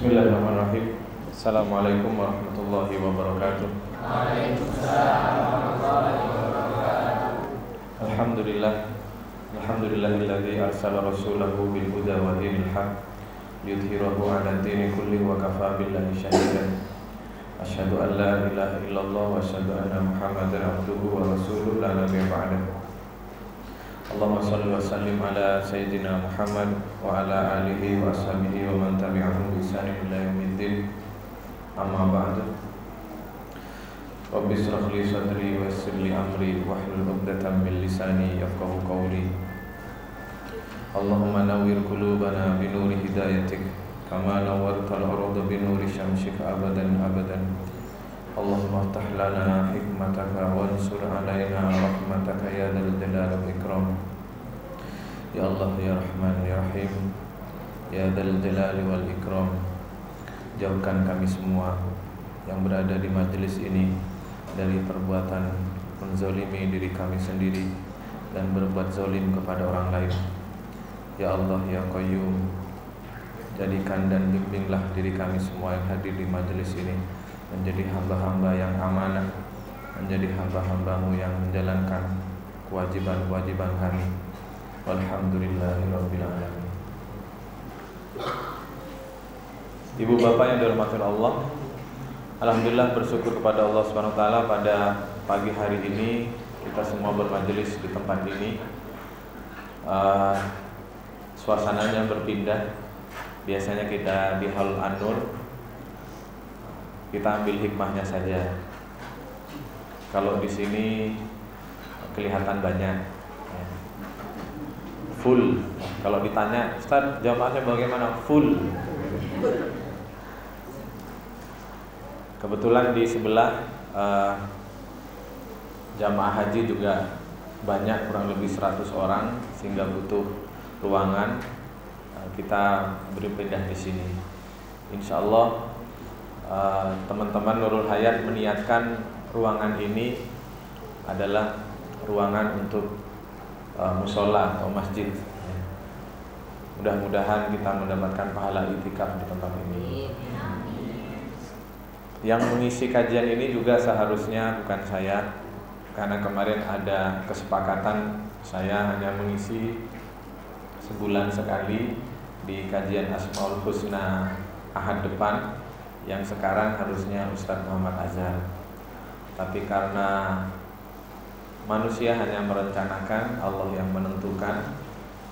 Bismillahirrahmanirrahim. Assalamualaikum warahmatullahi wabarakatuh. Waalaikumsalam warahmatullahi wabarakatuh. Alhamdulillahilladzi arsala rasulahu bil huda wa dinil haq liyudhhirahu 'ala dini kullihi wa kafaa billahi shahidan. Asyhadu an la ilaha illallah wa asyhadu anna Muhammadan abduhu wa rasuluhu la nabiyya ba'dahu. Allahumma shalli wa sallim ala sayyidina Muhammad wa ala alihi wa ashabihi wa man tabi'ahum bi ihsanin ila yaumiddin. Amma ba'du. Rabbi shrah li sadri wa yassir li amri wahlul 'uqdatam min lisani yafqahu qawli. Allahumma nawwir qulubana bi nuri hidayatik kama nawwartal arda bi nuri syamsika abadan abadan. Allahumma aftah lana hikmataka wansur alaina rahmataka ya dzal jalali wal ikram. Ya Allah ya Rahman ya Rahim ya dzal jalali wal ikram. Jauhkan kami semua yang berada di majelis ini dari perbuatan menzalimi diri kami sendiri dan berbuat zalim kepada orang lain. Ya Allah ya Qayyum, jadikan dan bimbinglah diri kami semua yang hadir di majelis ini menjadi hamba-hamba yang amanah, menjadi hamba-hambamu yang menjalankan kewajiban-kewajiban kami. Walhamdulillahirabbil alamin. Ibu bapak yang dirahmati Allah, alhamdulillah bersyukur kepada Allah Subhanahu wa taala pada pagi hari ini kita semua bermajelis di tempat ini. Suasananya berpindah. Biasanya kita di Hall An-Nur, kita ambil hikmahnya saja. Kalau di sini kelihatan banyak, full. Kalau ditanya, Ustaz, jamaahnya bagaimana? Full. Kebetulan di sebelah jamaah haji juga banyak, kurang lebih 100 orang, sehingga butuh ruangan. Kita berpindah di sini. Insya Allah teman-teman Nurul Hayat meniatkan ruangan ini adalah ruangan untuk musola atau masjid. Mudah-mudahan kita mendapatkan pahala itikaf di tempat ini. Yang mengisi kajian ini juga seharusnya bukan saya, karena kemarin ada kesepakatan saya hanya mengisi sebulan sekali di kajian Asmaul Husna Ahad depan, yang sekarang harusnya Ustadz Muhammad Azhar. Tapi karena manusia hanya merencanakan, Allah yang menentukan,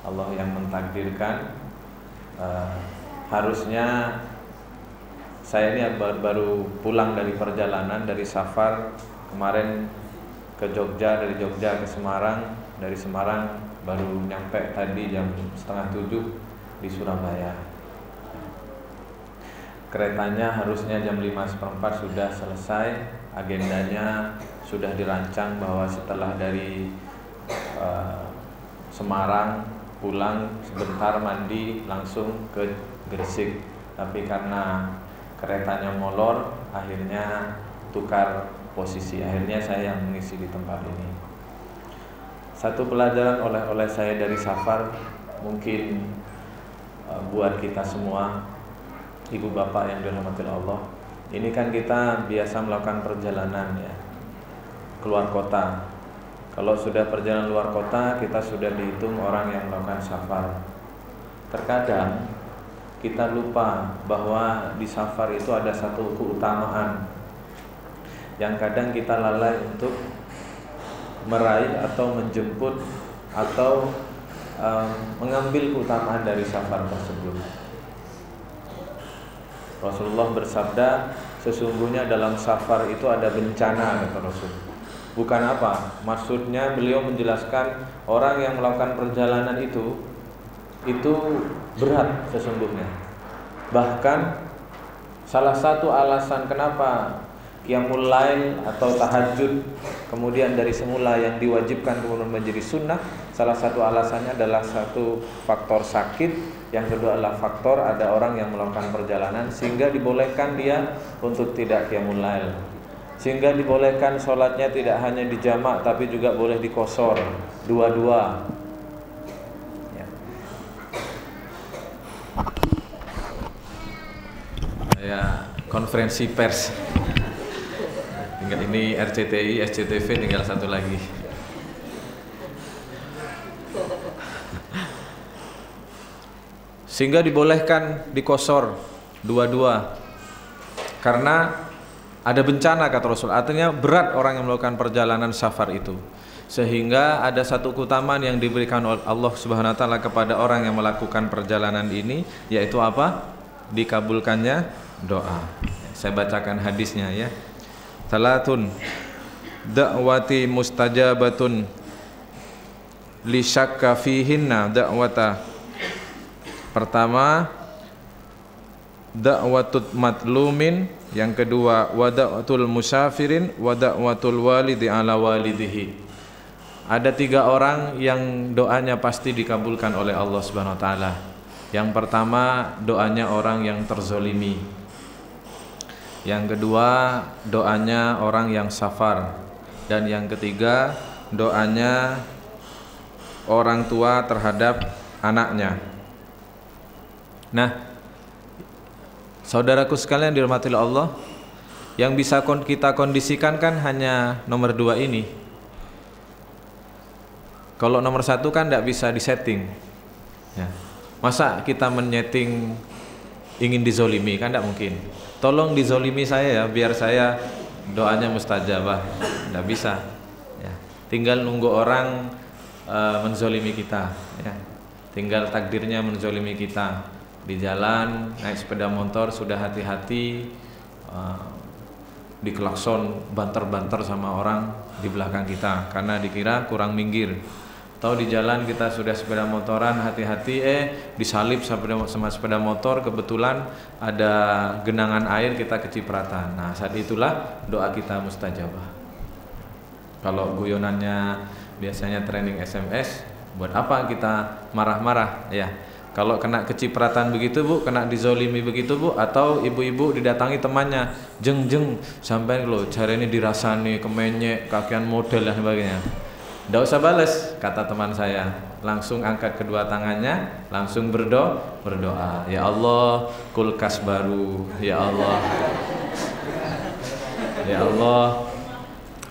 Allah yang mentakdirkan, harusnya saya ini baru pulang dari perjalanan, dari safar kemarin ke Jogja, dari Jogja ke Semarang, dari Semarang baru nyampe tadi jam 6:30 di Surabaya. Keretanya harusnya jam 5:15 sudah selesai. Agendanya sudah dirancang bahwa setelah dari Semarang pulang sebentar mandi langsung ke Gresik. Tapi karena keretanya molor, akhirnya tukar posisi. Akhirnya saya yang mengisi di tempat ini. Satu pelajaran oleh saya dari safar, mungkin buat kita semua, ibu bapak yang dirahmati Allah. Ini kan kita biasa melakukan perjalanan ya, keluar kota. Kalau sudah perjalanan luar kota, kita sudah dihitung orang yang melakukan safar. Terkadang kita lupa bahwa di safar itu ada satu keutamaan yang kadang kita lalai untuk meraih atau menjemput atau mengambil keutamaan dari safar tersebut. Rasulullah bersabda, sesungguhnya dalam safar itu ada bencana, kata Rasul. Bukan apa? Maksudnya beliau menjelaskan orang yang melakukan perjalanan itu berat sesungguhnya. Bahkan salah satu alasan kenapa qiyamul lail atau tahajud kemudian dari semula yang diwajibkan kemudian menjadi sunnah, salah satu alasannya adalah satu faktor sakit, yang kedua adalah faktor ada orang yang melakukan perjalanan sehingga dibolehkan dia untuk tidak qiyamul lail, sehingga dibolehkan sholatnya tidak hanya di jamak tapi juga boleh dikosor dua-dua ya. konferensi pers. Tinggal ini RCTI, SCTV tinggal satu lagi. Sehingga dibolehkan dikosor dua-dua. Karena ada bencana kata Rasul. Artinya berat orang yang melakukan perjalanan safar itu. Sehingga ada satu keutamaan yang diberikan oleh Allah Subhanahu wa taala kepada orang yang melakukan perjalanan ini, yaitu apa? Dikabulkannya doa. Saya bacakan hadisnya ya. Salatun da'wati mustajabatun li syakka fihinna da'wata. Pertama da'watut matlumin, yang kedua wa da'watul musafirin wa da'watul walidi ala walidihi. Ada 3 orang yang doanya pasti dikabulkan oleh Allah Subhanahu wa taala. Yang pertama doanya orang yang terzolimi. Yang kedua doanya orang yang safar. Dan yang ketiga doanya orang tua terhadap anaknya. Nah, saudaraku sekalian dirahmati Allah, yang bisa kita kondisikan kan hanya nomor 2 ini. Kalau nomor 1 kan tidak bisa disetting ya. Masa kita menyeting ingin dizolimi, kan tidak mungkin. Tolong dizolimi saya ya, biar saya doanya mustajabah. Tidak bisa ya. Tinggal nunggu orang menzolimi kita ya. Tinggal takdirnya menzolimi kita. Di jalan, naik sepeda motor sudah hati-hati, diklakson banter-banter sama orang di belakang kita karena dikira kurang minggir. Tahu di jalan kita sudah sepeda motoran, hati-hati disalip sama sepeda motor, kebetulan ada genangan air, kita kecipratan. Nah, saat itulah doa kita mustajabah. Kalau guyonannya biasanya trending SMS, buat apa kita marah-marah ya? Kalau kena kecipratan begitu Bu, kena dizolimi begitu Bu, atau ibu-ibu didatangi temannya, jeng sampai lo cara ini dirasani, kemenyek, kakian model dan sebagainya. Tidak usah balas, kata teman saya. Langsung angkat kedua tangannya, langsung berdoa. Ya Allah, kulkas baru. Ya Allah, ya Allah,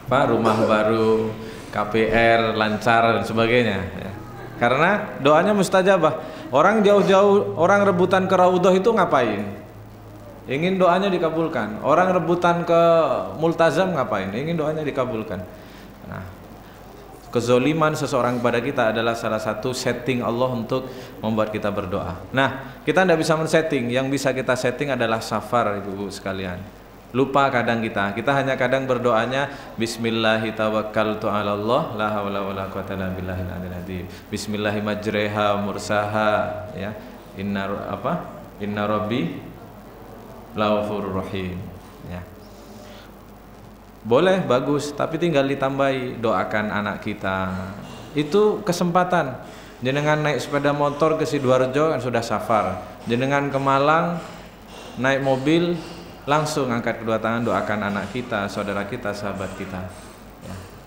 rumah baru, KPR lancar dan sebagainya. Ya. Karena doanya mustajabah. Orang jauh-jauh, orang rebutan ke Raudhah itu ngapain? Ingin doanya dikabulkan. Orang rebutan ke Multazam ngapain? Ingin doanya dikabulkan. Nah, kezoliman seseorang kepada kita adalah salah satu setting Allah untuk membuat kita berdoa. Nah, kita tidak bisa men-setting. Yang bisa kita setting adalah safar, ibu-ibu sekalian. Lupa kadang kita hanya kadang berdoanya Bismillahi tawakkaltu ala Allah la hawla wala quwwata illa billahil aliyil azim. Bismillahi majreha mursaha ya. Inna rabbi laghafurur rahim ya. Boleh, bagus, tapi tinggal ditambahi doakan anak kita. Itu kesempatan. Jenengan naik sepeda motor ke Sidoarjo kan sudah safar. Jenengan ke Malang naik mobil, langsung angkat kedua tangan doakan anak kita, saudara kita, sahabat kita.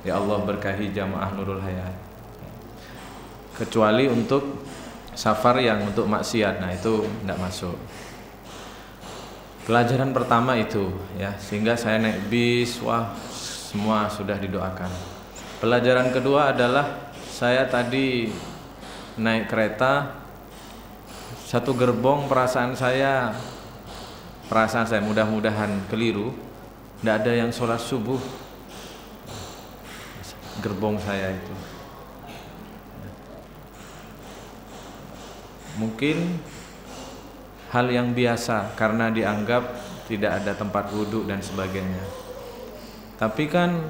Ya Allah berkahi jamaah Nurul Hayat. Kecuali untuk safar yang untuk maksiat, nah itu tidak masuk. Pelajaran pertama itu ya, sehingga saya naik bis, wah semua sudah didoakan. Pelajaran kedua adalah saya tadi naik kereta, satu gerbong perasaan saya mudah-mudahan keliru, tidak ada yang sholat subuh gerbong saya itu. Mungkin hal yang biasa karena dianggap tidak ada tempat wudhu dan sebagainya. Tapi kan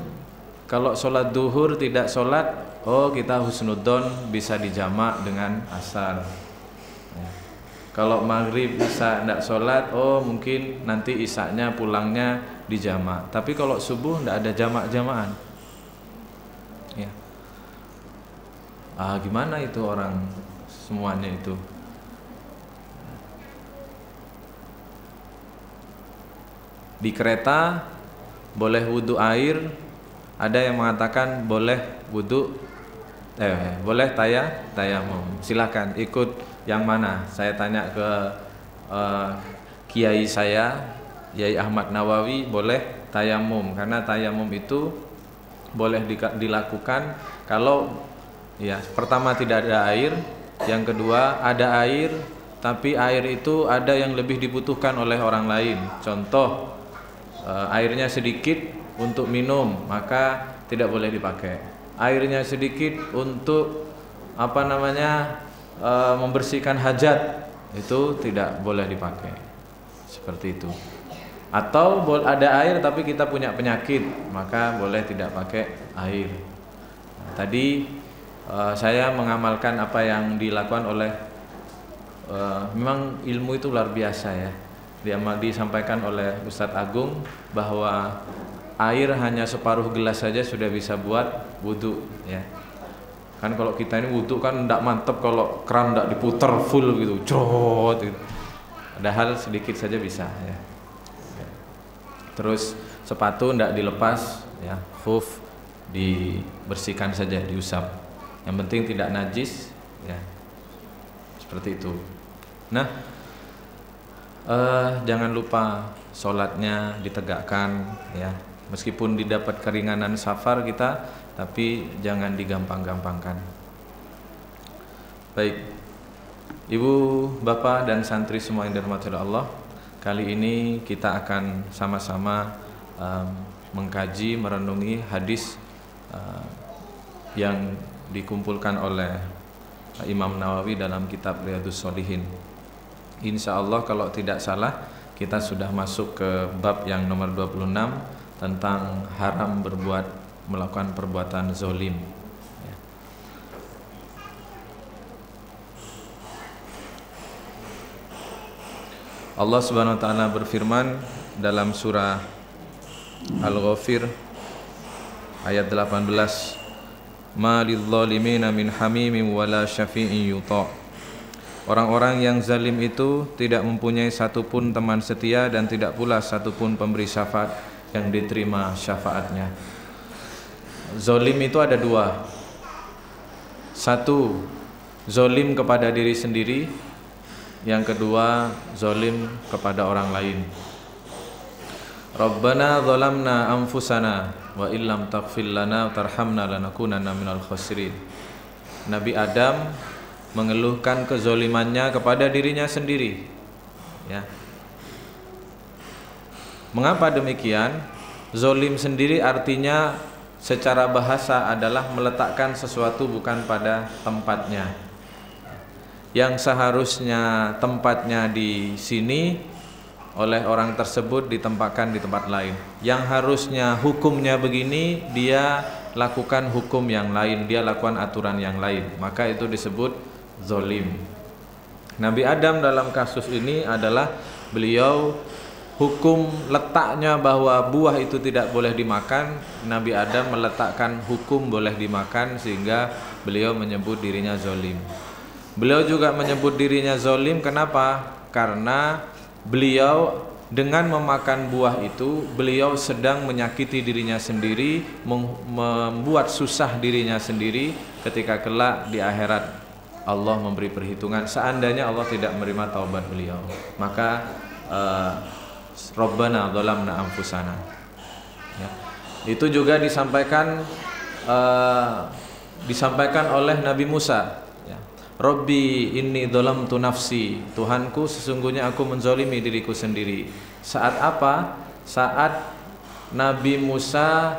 kalau sholat duhur tidak sholat, oh kita husnudzon bisa dijamak dengan asar. Kalau maghrib isya tidak sholat, oh mungkin nanti isyanya pulangnya di jamak. Tapi kalau subuh tidak ada jamak-jamakan ya. Gimana itu orang semuanya itu? Di kereta boleh wudhu air, ada yang mengatakan boleh wudhu boleh tayamum. Silakan ikut yang mana? Saya tanya ke kiai saya, Yai Ahmad Nawawi boleh tayamum, karena tayamum itu boleh dilakukan kalau ya pertama tidak ada air, yang kedua ada air tapi air itu ada yang lebih dibutuhkan oleh orang lain. Contoh airnya sedikit untuk minum, maka tidak boleh dipakai. Airnya sedikit untuk membersihkan hajat, itu tidak boleh dipakai. Seperti itu. Atau ada air tapi kita punya penyakit, maka boleh tidak pakai air. Tadi saya mengamalkan apa yang dilakukan oleh memang ilmu itu luar biasa ya. Disampaikan oleh Ustadz Agung bahwa air hanya separuh gelas saja sudah bisa buat wudhu ya. Kan kalau kita ini wudhu kan tidak mantep kalau keran tidak diputer full gitu, cerot gitu. Padahal sedikit saja bisa ya. Terus sepatu tidak dilepas ya, khuf dibersihkan saja, diusap. Yang penting tidak najis ya. Seperti itu. Nah, jangan lupa sholatnya ditegakkan ya. Meskipun didapat keringanan safar kita, tapi jangan digampang-gampangkan. Baik, Ibu, Bapak dan santri semua yang dirahmati Allah, kali ini kita akan sama-sama mengkaji, merenungi hadis yang dikumpulkan oleh Imam Nawawi dalam kitab Riyadhus Shalihin. Insya Allah kalau tidak salah kita sudah masuk ke bab yang nomor 26 tentang haram melakukan perbuatan zolim. Allah Subhanahu wa taala berfirman dalam surah Al-Ghafir ayat 18, "Ma lidh-dhalimina min hamimin wala syafi'in yuta'." Orang-orang yang zalim itu tidak mempunyai satupun teman setia dan tidak pula satupun pemberi syafaat yang diterima syafaatnya. Zalim itu ada dua. Satu, zalim kepada diri sendiri. Yang kedua, zalim kepada orang lain. Rabbana zalamna anfusana wa illam taghfir lana tarhamna lanakunanna minal khasirin. Nabi Adam mengeluhkan kezolimannya kepada dirinya sendiri ya. Mengapa demikian? Zolim sendiri artinya secara bahasa adalah meletakkan sesuatu bukan pada tempatnya. Yang seharusnya tempatnya di sini, oleh orang tersebut ditempatkan di tempat lain. Yang harusnya hukumnya begini, dia lakukan hukum yang lain, dia lakukan aturan yang lain. Maka itu disebut zolim. Nabi Adam dalam kasus ini adalah beliau hukum letaknya bahwa buah itu tidak boleh dimakan. Nabi Adam meletakkan hukum boleh dimakan, sehingga beliau menyebut dirinya zolim. Beliau juga menyebut dirinya zolim. Kenapa? Karena beliau dengan memakan buah itu, beliau sedang menyakiti dirinya sendiri, membuat susah dirinya sendiri ketika kelak di akhirat Allah memberi perhitungan. Seandainya Allah tidak menerima taubat beliau, maka Rabbana zalamna anfusana ya. Itu juga disampaikan oleh Nabi Musa ya. Rabbi inni zalamtu nafsi, Tuhanku sesungguhnya aku menzalimi diriku sendiri. Saat apa? Saat Nabi Musa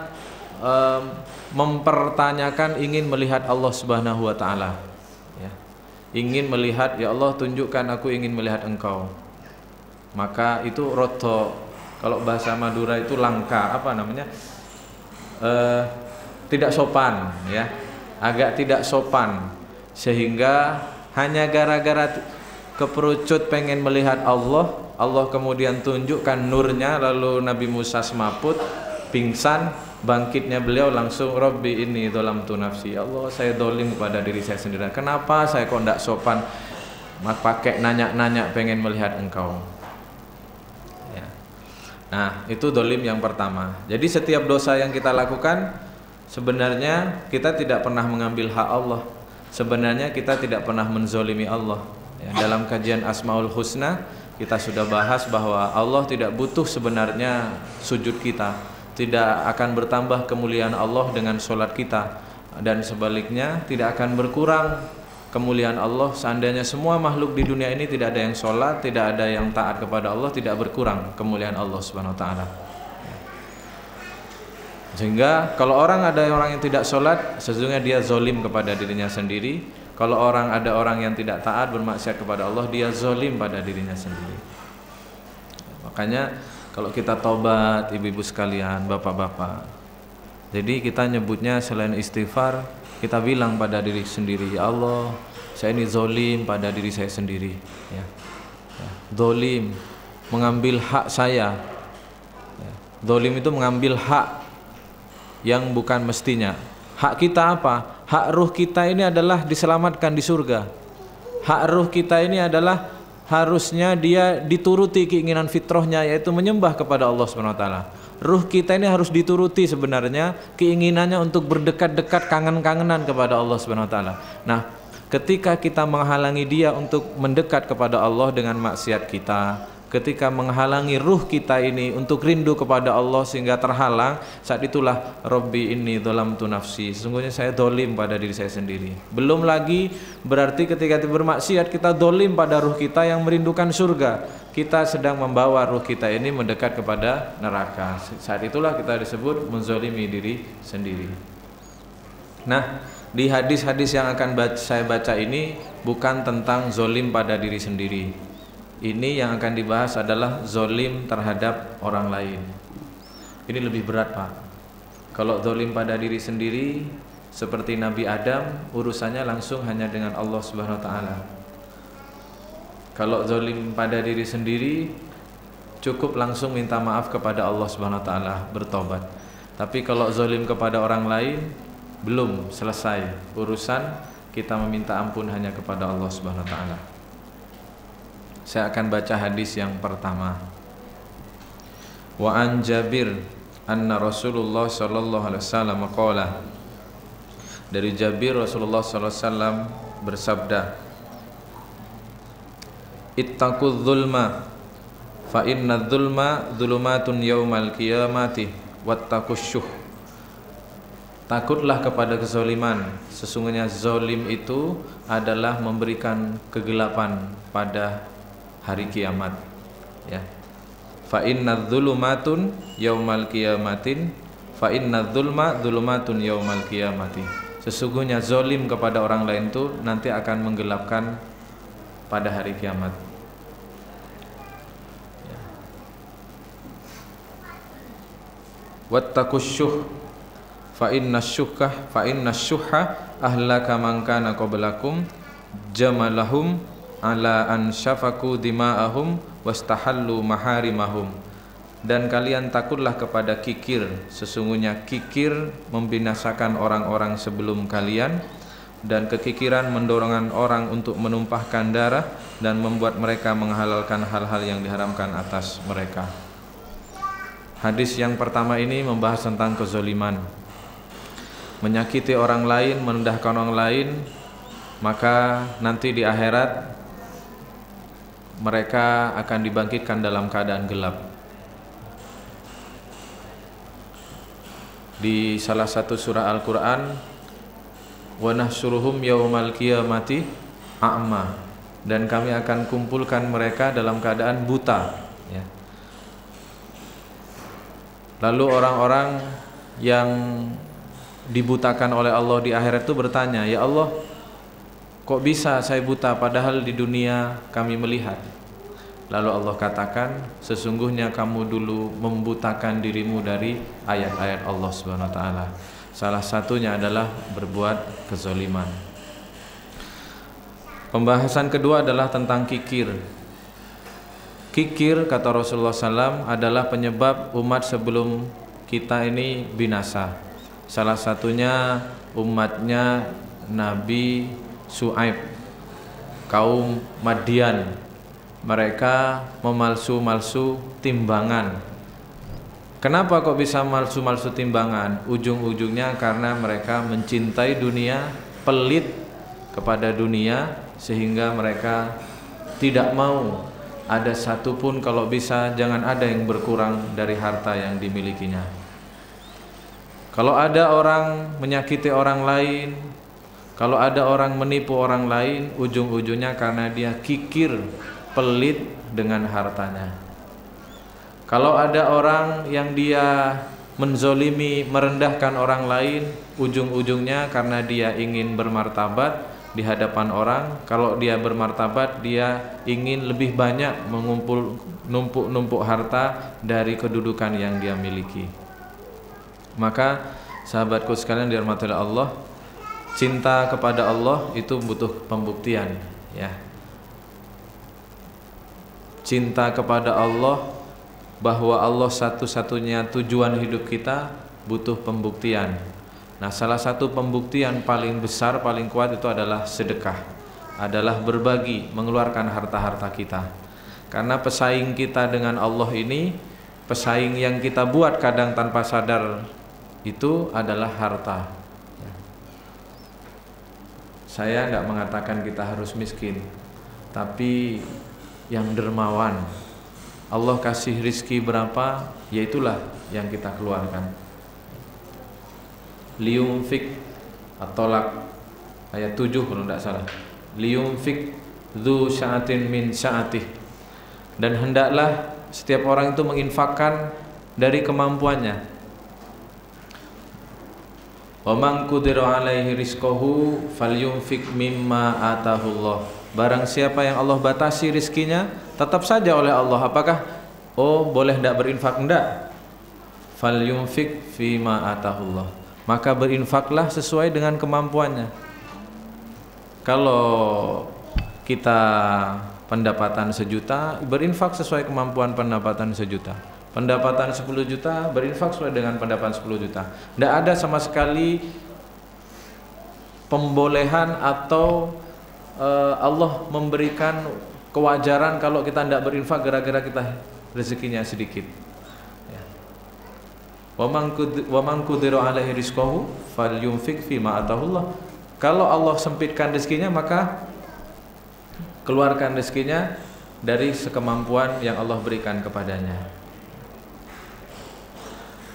mempertanyakan, ingin melihat Allah Subhanahu wa taala ya. Ingin melihat, ya Allah tunjukkan aku ingin melihat engkau. Maka itu roto, kalau bahasa Madura itu langka, tidak sopan ya, agak tidak sopan, sehingga hanya gara-gara keperucut pengen melihat Allah, Allah kemudian tunjukkan nurnya, lalu Nabi Musa semaput, pingsan. Bangkitnya beliau langsung, Rabbi inni zalamtu nafsi, ya Allah saya zalim kepada diri saya sendiri. Kenapa saya kok tidak sopan, pakai nanya-nanya pengen melihat engkau. Nah, itu zalim yang pertama. Jadi setiap dosa yang kita lakukan, sebenarnya kita tidak pernah mengambil hak Allah. Sebenarnya kita tidak pernah menzolimi Allah ya. Dalam kajian Asmaul Husna kita sudah bahas bahwa Allah tidak butuh sebenarnya sujud kita, tidak akan bertambah kemuliaan Allah dengan sholat kita, dan sebaliknya tidak akan berkurang kemuliaan Allah seandainya semua makhluk di dunia ini tidak ada yang sholat, tidak ada yang taat kepada Allah, tidak berkurang kemuliaan Allah Subhanahu wa taala. Sehingga kalau orang yang tidak sholat, sesungguhnya dia zolim kepada dirinya sendiri. Kalau ada orang yang tidak taat bermaksiat kepada Allah, dia zolim pada dirinya sendiri. Makanya kalau kita taubat, ibu-ibu sekalian, bapak-bapak, jadi kita nyebutnya selain istighfar, kita bilang pada diri sendiri, ya Allah, saya ini zolim pada diri saya sendiri, ya. Zolim, mengambil hak saya. Zolim itu mengambil hak yang bukan mestinya. Hak kita apa? Hak ruh kita ini adalah diselamatkan di surga. Hak ruh kita ini adalah harusnya dia dituruti keinginan fitrahnya, yaitu menyembah kepada Allah Subhanahu wa taala. Ruh kita ini harus dituruti sebenarnya keinginannya untuk berdekat-dekat, kangen-kangenan kepada Allah Subhanahu wa taala. Nah, ketika kita menghalangi dia untuk mendekat kepada Allah dengan maksiat kita, ketika menghalangi ruh kita ini untuk rindu kepada Allah sehingga terhalang, saat itulah Rabbi inni dzalamtu nafsi, sesungguhnya saya dolim pada diri saya sendiri. Belum lagi berarti ketika kita bermaksiat kita dolim pada ruh kita yang merindukan surga, kita sedang membawa ruh kita ini mendekat kepada neraka. Saat itulah kita disebut menzolimi diri sendiri. Nah, di hadis-hadis yang akan saya baca ini bukan tentang zolim pada diri sendiri. Ini yang akan dibahas adalah zolim terhadap orang lain. Ini lebih berat, Pak. Kalau zolim pada diri sendiri, seperti Nabi Adam, urusannya langsung hanya dengan Allah Subhanahu wa taala. Kalau zolim pada diri sendiri, cukup langsung minta maaf kepada Allah Subhanahu wa taala, bertobat. Tapi kalau zolim kepada orang lain, belum selesai urusan, kita meminta ampun hanya kepada Allah Subhanahu wa taala. Saya akan baca hadis yang pertama. Wa an Jabir anna Rasulullah sallallahu alaihi wasallam qala. Dari Jabir, Rasulullah sallallahu alaihi wasallam bersabda, ittaqudz zulma fa inna dzulma dzulumatun yaumal qiyamati wattaqus syuh. Takutlah kepada kezaliman, sesungguhnya zalim itu adalah memberikan kegelapan pada hari kiamat, ya. Fa inna dzulumatun yaumal qiyamatin, fa inna dzulma dzulumatun yaumal qiyamati. Sesungguhnya zalim kepada orang lain itu nanti akan menggelapkan pada hari kiamat. Ya. Wattaqus syuh fa inna syuhha ahlaka man kana qablakum jamalahum ala an syafaku dima'ahum wastahallu maharimahum. Dan kalian takutlah kepada kikir, sesungguhnya kikir membinasakan orang-orang sebelum kalian, dan kekikiran mendorongkan orang untuk menumpahkan darah dan membuat mereka menghalalkan hal-hal yang diharamkan atas mereka. Hadis yang pertama ini membahas tentang kezaliman, menyakiti orang lain, merendahkan orang lain, maka nanti di akhirat mereka akan dibangkitkan dalam keadaan gelap. Di salah satu surah Al-Quran, wa nahsyuruhum yaumal qiyamati a'ma, dan kami akan kumpulkan mereka dalam keadaan buta, ya. Lalu orang-orang yang dibutakan oleh Allah di akhirat itu bertanya, ya Allah, kok bisa saya buta padahal di dunia kami melihat? Lalu Allah katakan, sesungguhnya kamu dulu membutakan dirimu dari ayat-ayat Allah Subhanahu wa taala. Salah satunya adalah berbuat kezaliman. Pembahasan kedua adalah tentang kikir. Kikir, kata Rasulullah SAW, adalah penyebab umat sebelum kita ini binasa. Salah satunya umatnya Nabi Su'aib, kaum Madian. Mereka memalsu-malsu timbangan. Kenapa kok bisa malsu-malsu timbangan? Ujung-ujungnya karena mereka mencintai dunia, pelit kepada dunia, sehingga mereka tidak mau ada satu pun kalau bisa jangan ada yang berkurang dari harta yang dimilikinya. Kalau ada orang menyakiti orang lain, kalau ada orang menipu orang lain, ujung-ujungnya karena dia kikir, pelit dengan hartanya. Kalau ada orang yang dia menzolimi, merendahkan orang lain, ujung-ujungnya karena dia ingin bermartabat di hadapan orang. Kalau dia bermartabat, dia ingin lebih banyak mengumpul numpuk harta dari kedudukan yang dia miliki. Maka sahabatku sekalian dirahmati Allah, cinta kepada Allah itu butuh pembuktian, ya. Cinta kepada Allah, bahwa Allah satu-satunya tujuan hidup kita, butuh pembuktian. Nah, salah satu pembuktian paling besar, paling kuat itu adalah sedekah, adalah berbagi, mengeluarkan harta-harta kita. Karena pesaing kita dengan Allah ini, pesaing yang kita buat kadang tanpa sadar, itu adalah harta. Saya enggak mengatakan kita harus miskin, tapi yang dermawan, Allah kasih rizki berapa, yaitulah yang kita keluarkan. Liyunfik at-Tolak ayat 7 kalau tidak salah. Liyunfik dzu sya'atin min sya'atih. Dan hendaklah setiap orang itu menginfakkan dari kemampuannya. Wa man qudira alaihi rizquhu falyunfik mimma atahullah. Barang siapa yang Allah batasi rizkinya, tetap saja oleh Allah. Apakah boleh tidak berinfak? Tidak. Falyunfik fima atahullah. Maka berinfaklah sesuai dengan kemampuannya. Kalau kita pendapatan 1 juta, berinfak sesuai kemampuan pendapatan 1 juta. Pendapatan 10 juta, berinfak sesuai dengan pendapatan 10 juta. Tidak ada sama sekali pembolehan atau Allah memberikan kewajaran kalau kita tidak berinfak gara-gara kita rezekinya sedikit. Wa man qudira alaihi rizquhu falyunfik fima atahullah. Kalau Allah sempitkan rezekinya, maka keluarkan rezekinya dari sekemampuan yang Allah berikan kepadanya.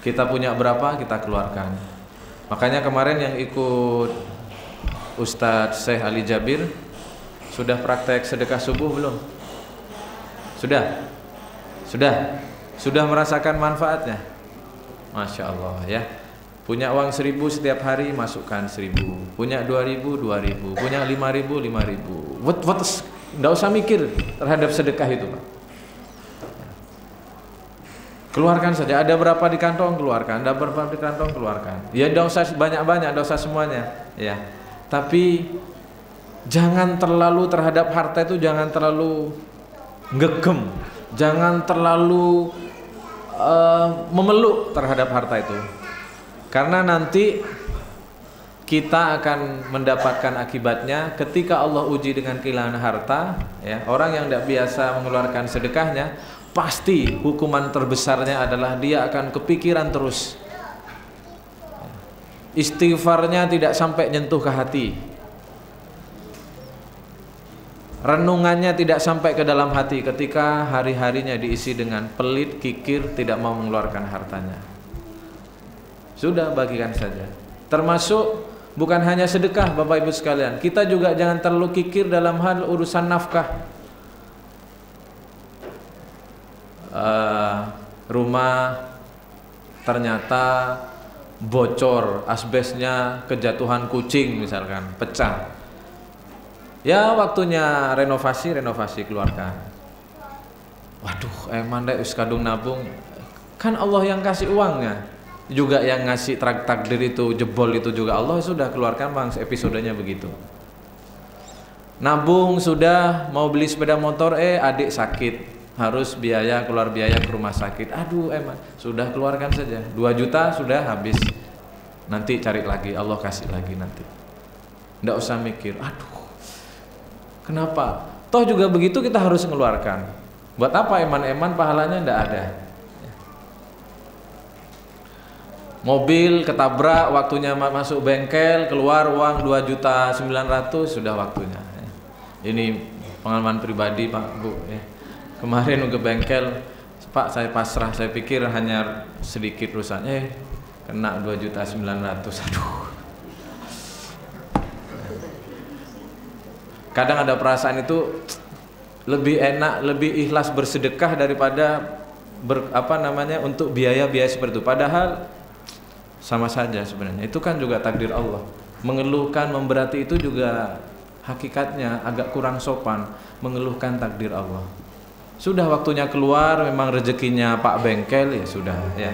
Kita punya berapa, kita keluarkan. Makanya kemarin yang ikut Ustadz Syekh Ali Jabir, sudah praktek sedekah subuh belum? Sudah? Sudah merasakan manfaatnya? Masya Allah, ya. Punya uang 1.000 setiap hari, masukkan 1.000. Punya 2.000, 2.000. Punya 5.000, 5.000. Nggak usah mikir terhadap sedekah itu, Pak. Keluarkan saja. Ada berapa di kantong, keluarkan. Ada berapa di kantong, keluarkan. Ya, nggak usah banyak-banyak, nggak usah semuanya, ya. Tapi jangan terlalu terhadap harta itu, jangan terlalu ngegem, jangan terlalu memeluk terhadap harta itu. Karena nanti kita akan mendapatkan akibatnya ketika Allah uji dengan kehilangan harta, ya. Orang yang tidak biasa mengeluarkan sedekahnya, pasti hukuman terbesarnya adalah dia akan kepikiran terus. Istighfarnya tidak sampai nyentuh ke hati. Renungannya tidak sampai ke dalam hati ketika hari-harinya diisi dengan pelit, kikir, tidak mau mengeluarkan hartanya. Sudah, bagikan saja. Termasuk bukan hanya sedekah, Bapak Ibu sekalian, kita juga jangan terlalu kikir dalam hal urusan nafkah. Rumah ternyata bocor, asbesnya kejatuhan kucing misalkan, pecah. Ya, waktunya renovasi keluarkan. Waduh, emang deh kadung nabung. Kan Allah yang kasih uangnya, juga yang ngasih takdir itu, jebol itu juga Allah. Sudah, keluarkan, Bang, episodenya begitu. Nabung sudah, mau beli sepeda motor, adik sakit, harus keluar biaya ke rumah sakit. Aduh, emang sudah, keluarkan saja. 2 juta sudah habis. Nanti cari lagi, Allah kasih lagi nanti. Nggak usah mikir, aduh, kenapa? Toh juga begitu kita harus mengeluarkan. Buat apa eman-eman, pahalanya ndak ada. Mobil ketabrak, waktunya masuk bengkel, keluar uang 2.900.000, sudah waktunya. Ini pengalaman pribadi, Pak, Bu, ya. Kemarin ke bengkel, Pak saya pasrah, saya pikir hanya sedikit rusaknya, kena 2.900.000. Aduh. Kadang ada perasaan itu lebih enak, lebih ikhlas bersedekah daripada untuk biaya-biaya seperti itu. Padahal sama saja sebenarnya. Itu kan juga takdir Allah. Mengeluhkan, memberati itu juga hakikatnya agak kurang sopan, mengeluhkan takdir Allah. Sudah waktunya keluar, memang rezekinya Pak Bengkel, ya sudah ya.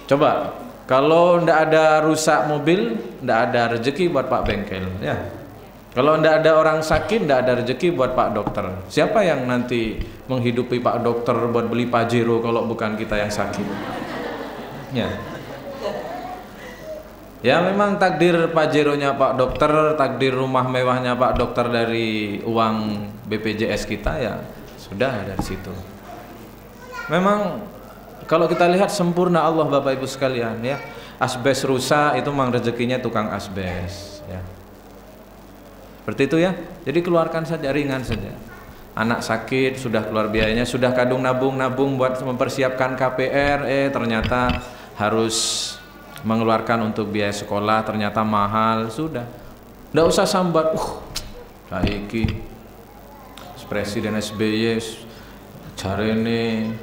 Coba kalau ndak ada rusak mobil, ndak ada rezeki buat Pak Bengkel ya. Kalau ndak ada orang sakit, ndak ada rezeki buat Pak Dokter. Siapa yang nanti menghidupi Pak Dokter buat beli Pajero kalau bukan kita yang sakit? Ya. Ya memang takdir Pajeronya Pak Dokter, takdir rumah mewahnya Pak Dokter dari uang BPJS kita ya sudah dari situ. Memang kalau kita lihat sempurna Allah Bapak Ibu sekalian ya. Asbes rusak itu memang rezekinya tukang asbes ya. Seperti itu ya. Jadi keluarkan saja, ringan saja. Anak sakit sudah keluar biayanya, sudah kadung nabung buat mempersiapkan KPR, ternyata harus mengeluarkan untuk biaya sekolah, ternyata mahal, sudah. Nggak usah sambat. Saiki Presiden SBY jarene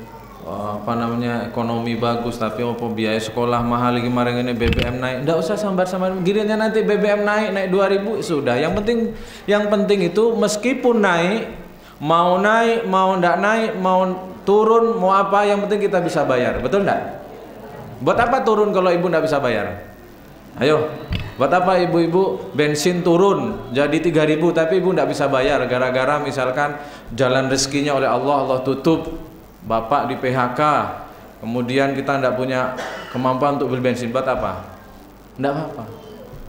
ekonomi bagus tapi biaya sekolah mahal lagi, kemarin ini BBM naik. Nggak usah sambat-sambat, gilirannya nanti BBM naik 2.000 sudah. Yang penting itu meskipun naik, mau ndak naik, mau turun, mau apa, yang penting kita bisa bayar. Betul ndak? Buat apa turun kalau ibu ndak bisa bayar? Ayo, buat apa ibu-ibu bensin turun jadi 3.000 tapi ibu ndak bisa bayar gara-gara misalkan jalan rezekinya oleh Allah tutup, bapak di PHK, kemudian kita ndak punya kemampuan untuk beli bensin, buat apa? Ndak apa-apa.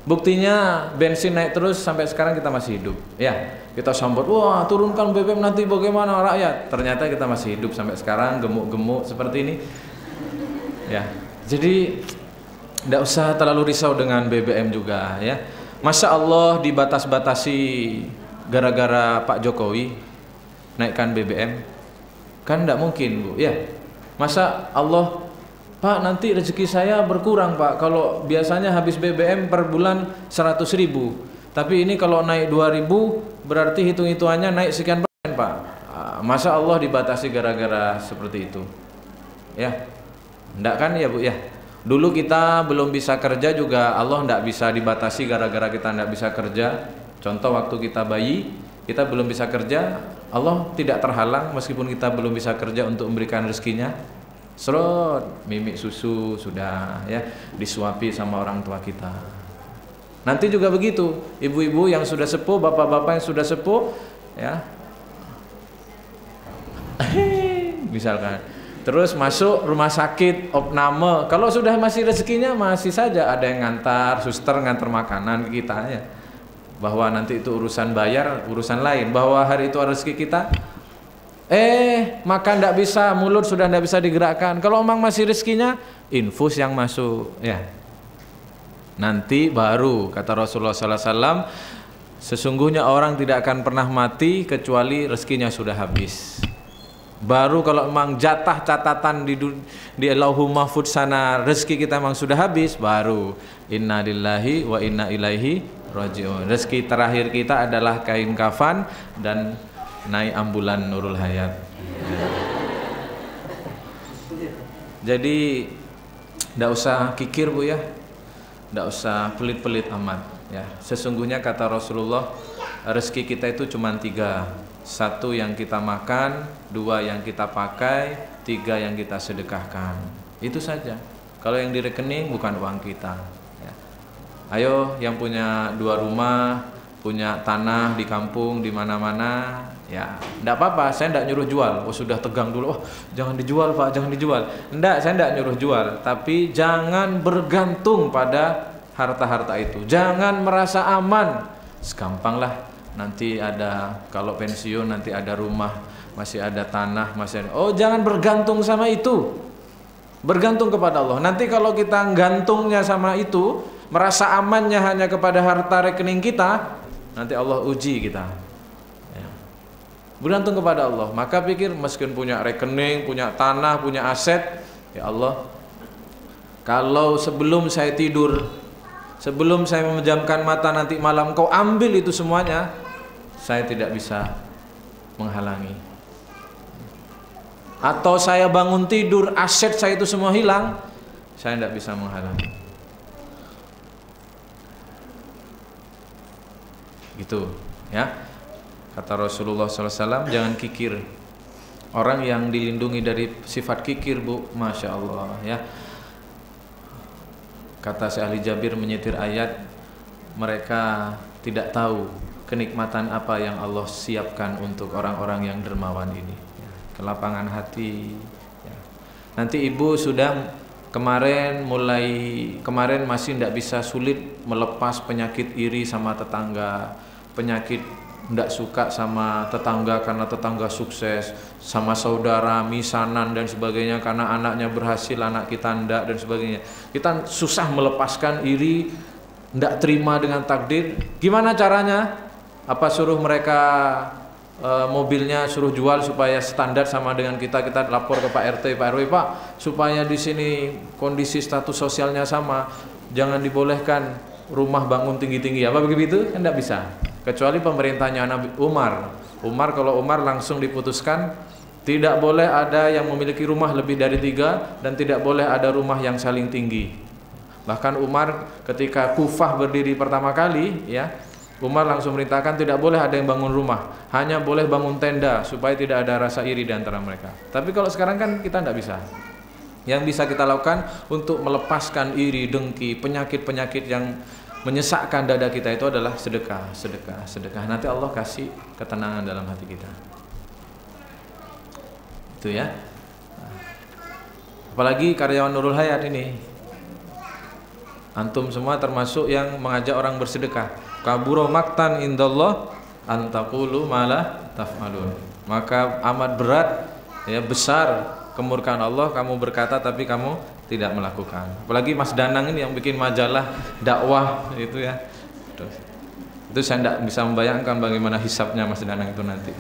Buktinya bensin naik terus sampai sekarang kita masih hidup. Ya, kita sambut, wah turunkan BBM nanti bagaimana rakyat? Ternyata kita masih hidup sampai sekarang, gemuk-gemuk seperti ini. Ya, jadi tidak usah terlalu risau dengan BBM juga ya. Masya Allah dibatas-batasi gara-gara Pak Jokowi naikkan BBM, kan tidak mungkin Bu ya. Masa Allah, Pak nanti rezeki saya berkurang Pak, kalau biasanya habis BBM per bulan 100.000, tapi ini kalau naik 2.000 berarti hitung-hitungannya naik sekian persen Pak. Masa Allah dibatasi gara-gara seperti itu ya? Tidak kan ya Bu ya. Dulu kita belum bisa kerja juga Allah tidak bisa dibatasi gara-gara kita tidak bisa kerja. Contoh waktu kita bayi, kita belum bisa kerja, Allah tidak terhalang meskipun kita belum bisa kerja untuk memberikan rezekinya. Serot mimik susu sudah ya, disuapi sama orang tua kita. Nanti juga begitu, ibu-ibu yang sudah sepuh, bapak-bapak yang sudah sepuh ya. Misalkan terus masuk rumah sakit opname, kalau sudah masih rezekinya masih saja ada yang ngantar, suster ngantar makanan ke kita ya. Bahwa nanti itu urusan bayar, urusan lain. Bahwa hari itu rezeki kita, makan tidak bisa, mulut sudah tidak bisa digerakkan. Kalau memang masih rezekinya, infus yang masuk ya. Nanti baru kata Rasulullah SAW, sesungguhnya orang tidak akan pernah mati kecuali rezekinya sudah habis. Baru kalau memang jatah catatan di Lauhul Mahfudz sana rezeki kita memang sudah habis, baru inna lillahi wa inna ilaihi raji'un. Rezeki terakhir kita adalah kain kafan dan naik ambulan Nurul Hayat. Jadi tidak usah kikir Bu ya, tidak usah pelit-pelit amat ya. Sesungguhnya kata Rasulullah, rezeki kita itu cuma 3. 1 yang kita makan, 2 yang kita pakai, 3 yang kita sedekahkan. Itu saja. Kalau yang di rekening bukan uang kita ya. Ayo yang punya 2 rumah, punya tanah di kampung, di mana-mana ya, enggak apa-apa, saya enggak nyuruh jual. Oh sudah tegang dulu, jangan dijual Pak, jangan dijual. Enggak, saya enggak nyuruh jual, tapi jangan bergantung pada harta-harta itu. Jangan merasa aman, segampanglah nanti ada, kalau pensiun nanti ada rumah, masih ada tanah, masih ada. Oh jangan bergantung sama itu, bergantung kepada Allah. Nanti kalau kita gantungnya sama itu, merasa amannya hanya kepada harta rekening kita, nanti Allah uji kita ya. bergantung kepada Allah. Maka pikir meskipun punya rekening, punya tanah, punya aset, ya Allah, kalau sebelum saya tidur, sebelum saya memejamkan mata nanti malam Kau ambil itu semuanya, saya tidak bisa menghalangi. Atau saya bangun tidur, aset saya itu semua hilang, saya tidak bisa menghalangi. Gitu ya, kata Rasulullah SAW, jangan kikir. Orang yang dilindungi dari sifat kikir, Bu, Masya Allah ya. Kata Syekh Ali Jabir menyetir ayat, mereka tidak tahu kenikmatan apa yang Allah siapkan untuk orang-orang yang dermawan ini ya. Kelapangan hati ya. Nanti ibu sudah kemarin masih tidak bisa, sulit melepas penyakit iri sama tetangga, penyakit tidak suka sama tetangga karena tetangga sukses, sama saudara misanan dan sebagainya karena anaknya berhasil, anak kita tidak, dan sebagainya. Kita susah melepaskan iri, tidak terima dengan takdir. Gimana caranya? Apa suruh mereka mobilnya suruh jual supaya standar sama dengan kita lapor ke Pak RT, Pak RW, Pak, supaya di sini kondisi status sosialnya sama, jangan dibolehkan rumah bangun tinggi-tinggi, apa begitu? Kan tidak bisa. Kecuali pemerintahnya Nabi Umar, kalau Umar langsung diputuskan tidak boleh ada yang memiliki rumah lebih dari 3 dan tidak boleh ada rumah yang saling tinggi. Bahkan Umar ketika Kufah berdiri pertama kali ya, Umar langsung merintahkan tidak boleh ada yang bangun rumah, hanya boleh bangun tenda supaya tidak ada rasa iri di antara mereka. Tapi kalau sekarang kan kita tidak bisa. Yang bisa kita lakukan untuk melepaskan iri, dengki, penyakit-penyakit yang menyesakkan dada kita itu adalah sedekah. Nanti Allah kasih ketenangan dalam hati kita. Itu ya. Apalagi karyawan Nurul Hayat ini, antum semua termasuk yang mengajak orang bersedekah. Kaburo maktan indallah antaqulu malah taf'alun. Maka amat berat ya, besar kemurkaan Allah kamu berkata tapi kamu tidak melakukan. Apalagi Mas Danang ini yang bikin majalah dakwah itu ya. Itu saya tidak bisa membayangkan bagaimana hisapnya Mas Danang itu nanti.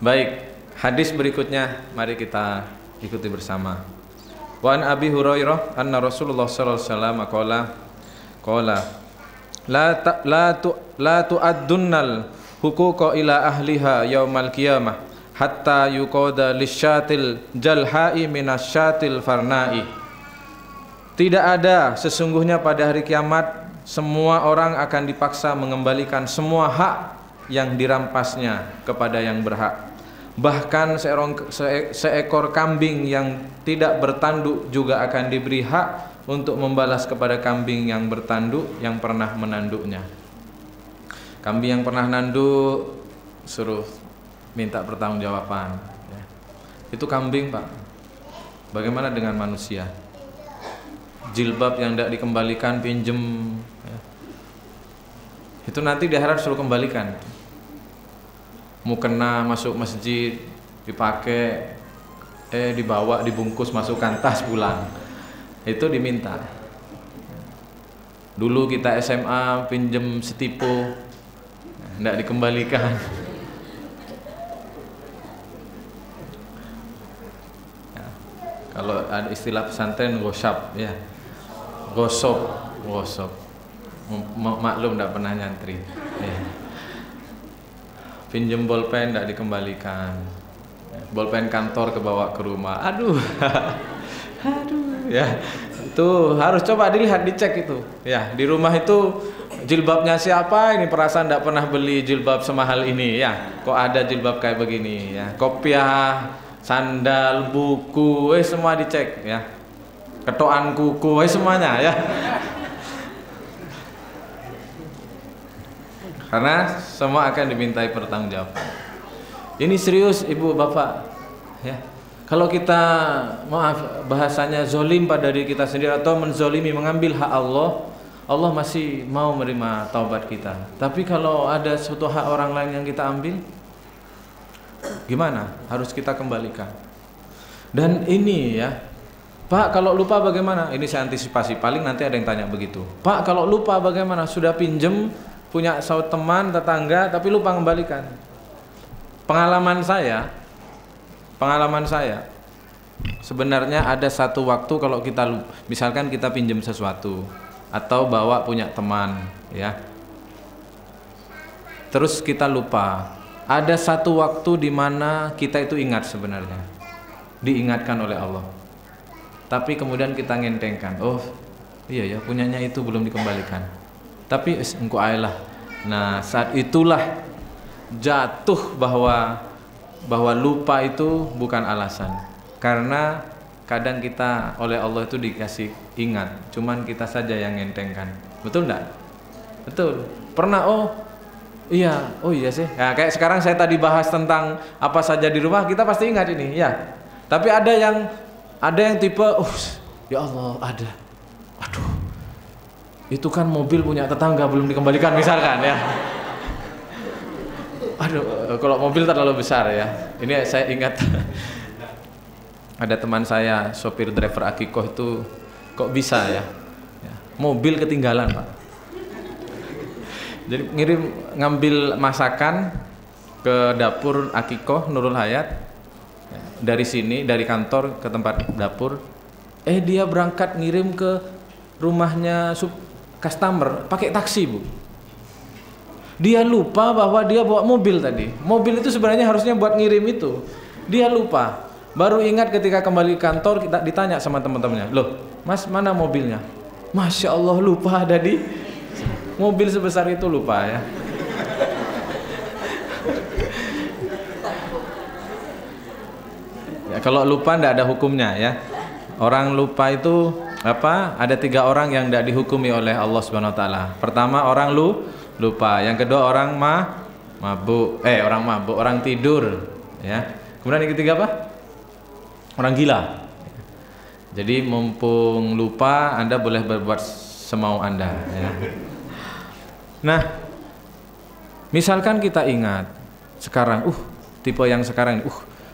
Baik, hadis berikutnya mari kita ikuti bersama. Wa an Abi Hurairah anna Rasulullah sallallahu alaihi wasallam qala la tu'addunnal huquqa ila ahliha yaumal qiyamah hatta yuqada lisyatil jalha'i minasyatil farna'i. Tidak ada sesungguhnya pada hari kiamat semua orang akan dipaksa mengembalikan semua hak yang dirampasnya kepada yang berhak. Bahkan seekor kambing yang tidak bertanduk juga akan diberi hak untuk membalas kepada kambing yang bertanduk yang pernah menanduknya. Kambing yang pernah nanduk suruh minta pertanggungjawaban ya. Itu kambing, Pak. Bagaimana dengan manusia? Jilbab yang tidak dikembalikan, pinjem ya. Itu nanti di akhirat suruh kembalikan. Mukena masuk masjid dipakai, dibawa dibungkus masukkan tas pulang, itu diminta. Dulu kita SMA pinjem setipu tidak dikembalikan. Ya, kalau ada istilah pesantren gosap ya, gosok. Maklum tidak pernah nyantri ya. Pinjem bolpen tidak dikembalikan, bolpen kantor kebawa ke rumah, aduh ya, itu harus coba dilihat, dicek itu ya, di rumah itu jilbabnya siapa, ini perasaan tidak pernah beli jilbab semahal ini ya, kok ada jilbab kayak begini ya, kopiah, sandal, buku, semua dicek ya, ketoan kuku, semuanya ya. Karena semua akan dimintai pertanggungjawaban. Ini serius ibu bapak ya. Kalau kita maaf bahasanya zolim pada diri kita sendiri atau menzolimi, mengambil hak Allah, Allah masih mau menerima taubat kita. Tapi kalau ada suatu hak orang lain yang kita ambil, gimana? Harus kita kembalikan. Dan ini ya, Pak kalau lupa bagaimana? Ini saya antisipasi, paling nanti ada yang tanya begitu. Pak kalau lupa bagaimana? Sudah pinjem punya teman, tetangga, tapi lupa kembalikan. Pengalaman saya sebenarnya ada satu waktu kalau kita misalkan kita pinjem sesuatu atau bawa punya teman ya, terus kita lupa, ada satu waktu di mana kita itu ingat, sebenarnya diingatkan oleh Allah, tapi kemudian kita ngentengkan, oh iya ya punyanya itu belum dikembalikan, tapi engko ayolah. Nah saat itulah jatuh bahwa lupa itu bukan alasan, karena kadang kita oleh Allah itu dikasih ingat, cuman kita saja yang ngentengkan. Betul enggak? Betul. Pernah oh iya sih. Nah, kayak sekarang saya tadi bahas tentang apa saja di rumah, kita pasti ingat ini ya. Tapi ada yang tipe ya Allah ada. Aduh. Itu kan mobil punya tetangga belum dikembalikan misalkan ya. Aduh, kalau mobil terlalu besar ya. Ini saya ingat ada teman saya sopir driver Akikoh itu kok bisa ya. Mobil ketinggalan, Pak. Jadi ngambil masakan ke dapur Akikoh Nurul Hayat dari sini, dari kantor ke tempat dapur. Dia berangkat ngirim ke rumahnya customer pakai taksi, Bu. Dia lupa bahwa dia bawa mobil tadi. Mobil itu sebenarnya harusnya buat ngirim itu. Dia lupa. Baru ingat ketika kembali kantor, kita ditanya sama teman-temannya, "Loh, Mas, mana mobilnya?" Masya Allah, lupa ada di mobil sebesar itu, lupa ya. Ya kalau lupa tidak ada hukumnya ya. Orang lupa itu apa? Ada 3 orang yang tidak dihukumi oleh Allah Subhanahu Wa Taala. Pertama orang lupa. Yang kedua orang mabuk. Orang tidur. Ya. Kemudian yang ketiga apa? Orang gila. Jadi mumpung lupa, Anda boleh berbuat semau Anda. Ya. Nah, misalkan kita ingat sekarang, tipe yang sekarang,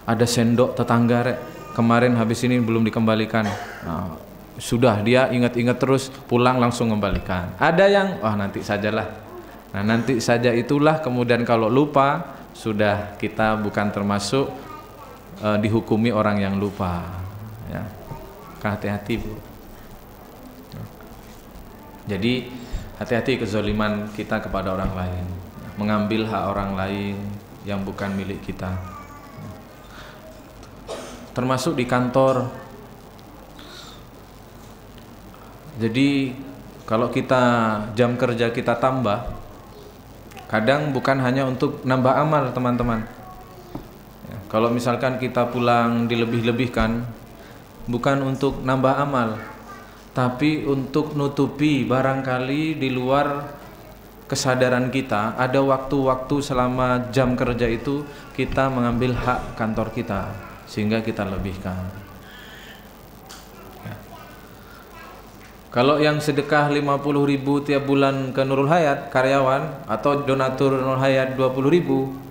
ada sendok tetangga rek, kemarin habis ini belum dikembalikan. Nah, sudah dia ingat-ingat terus, pulang langsung kembalikan. Ada yang, nanti sajalah. Nah, nanti saja itulah kemudian kalau lupa, sudah kita bukan termasuk dihukumi orang yang lupa. Ya, hati-hati, Bu. Jadi hati-hati kezaliman kita kepada orang lain, mengambil hak orang lain yang bukan milik kita, termasuk di kantor. Jadi kalau kita jam kerja kita tambah, kadang bukan hanya untuk nambah amal, teman-teman. Kalau misalkan kita pulang dilebih-lebihkan, bukan untuk nambah amal, tapi untuk nutupi barangkali di luar kesadaran kita ada waktu-waktu selama jam kerja itu kita mengambil hak kantor kita sehingga kita lebihkan. Ya. Kalau yang sedekah 50.000 tiap bulan ke Nurul Hayat karyawan atau donatur Nurul Hayat 20.000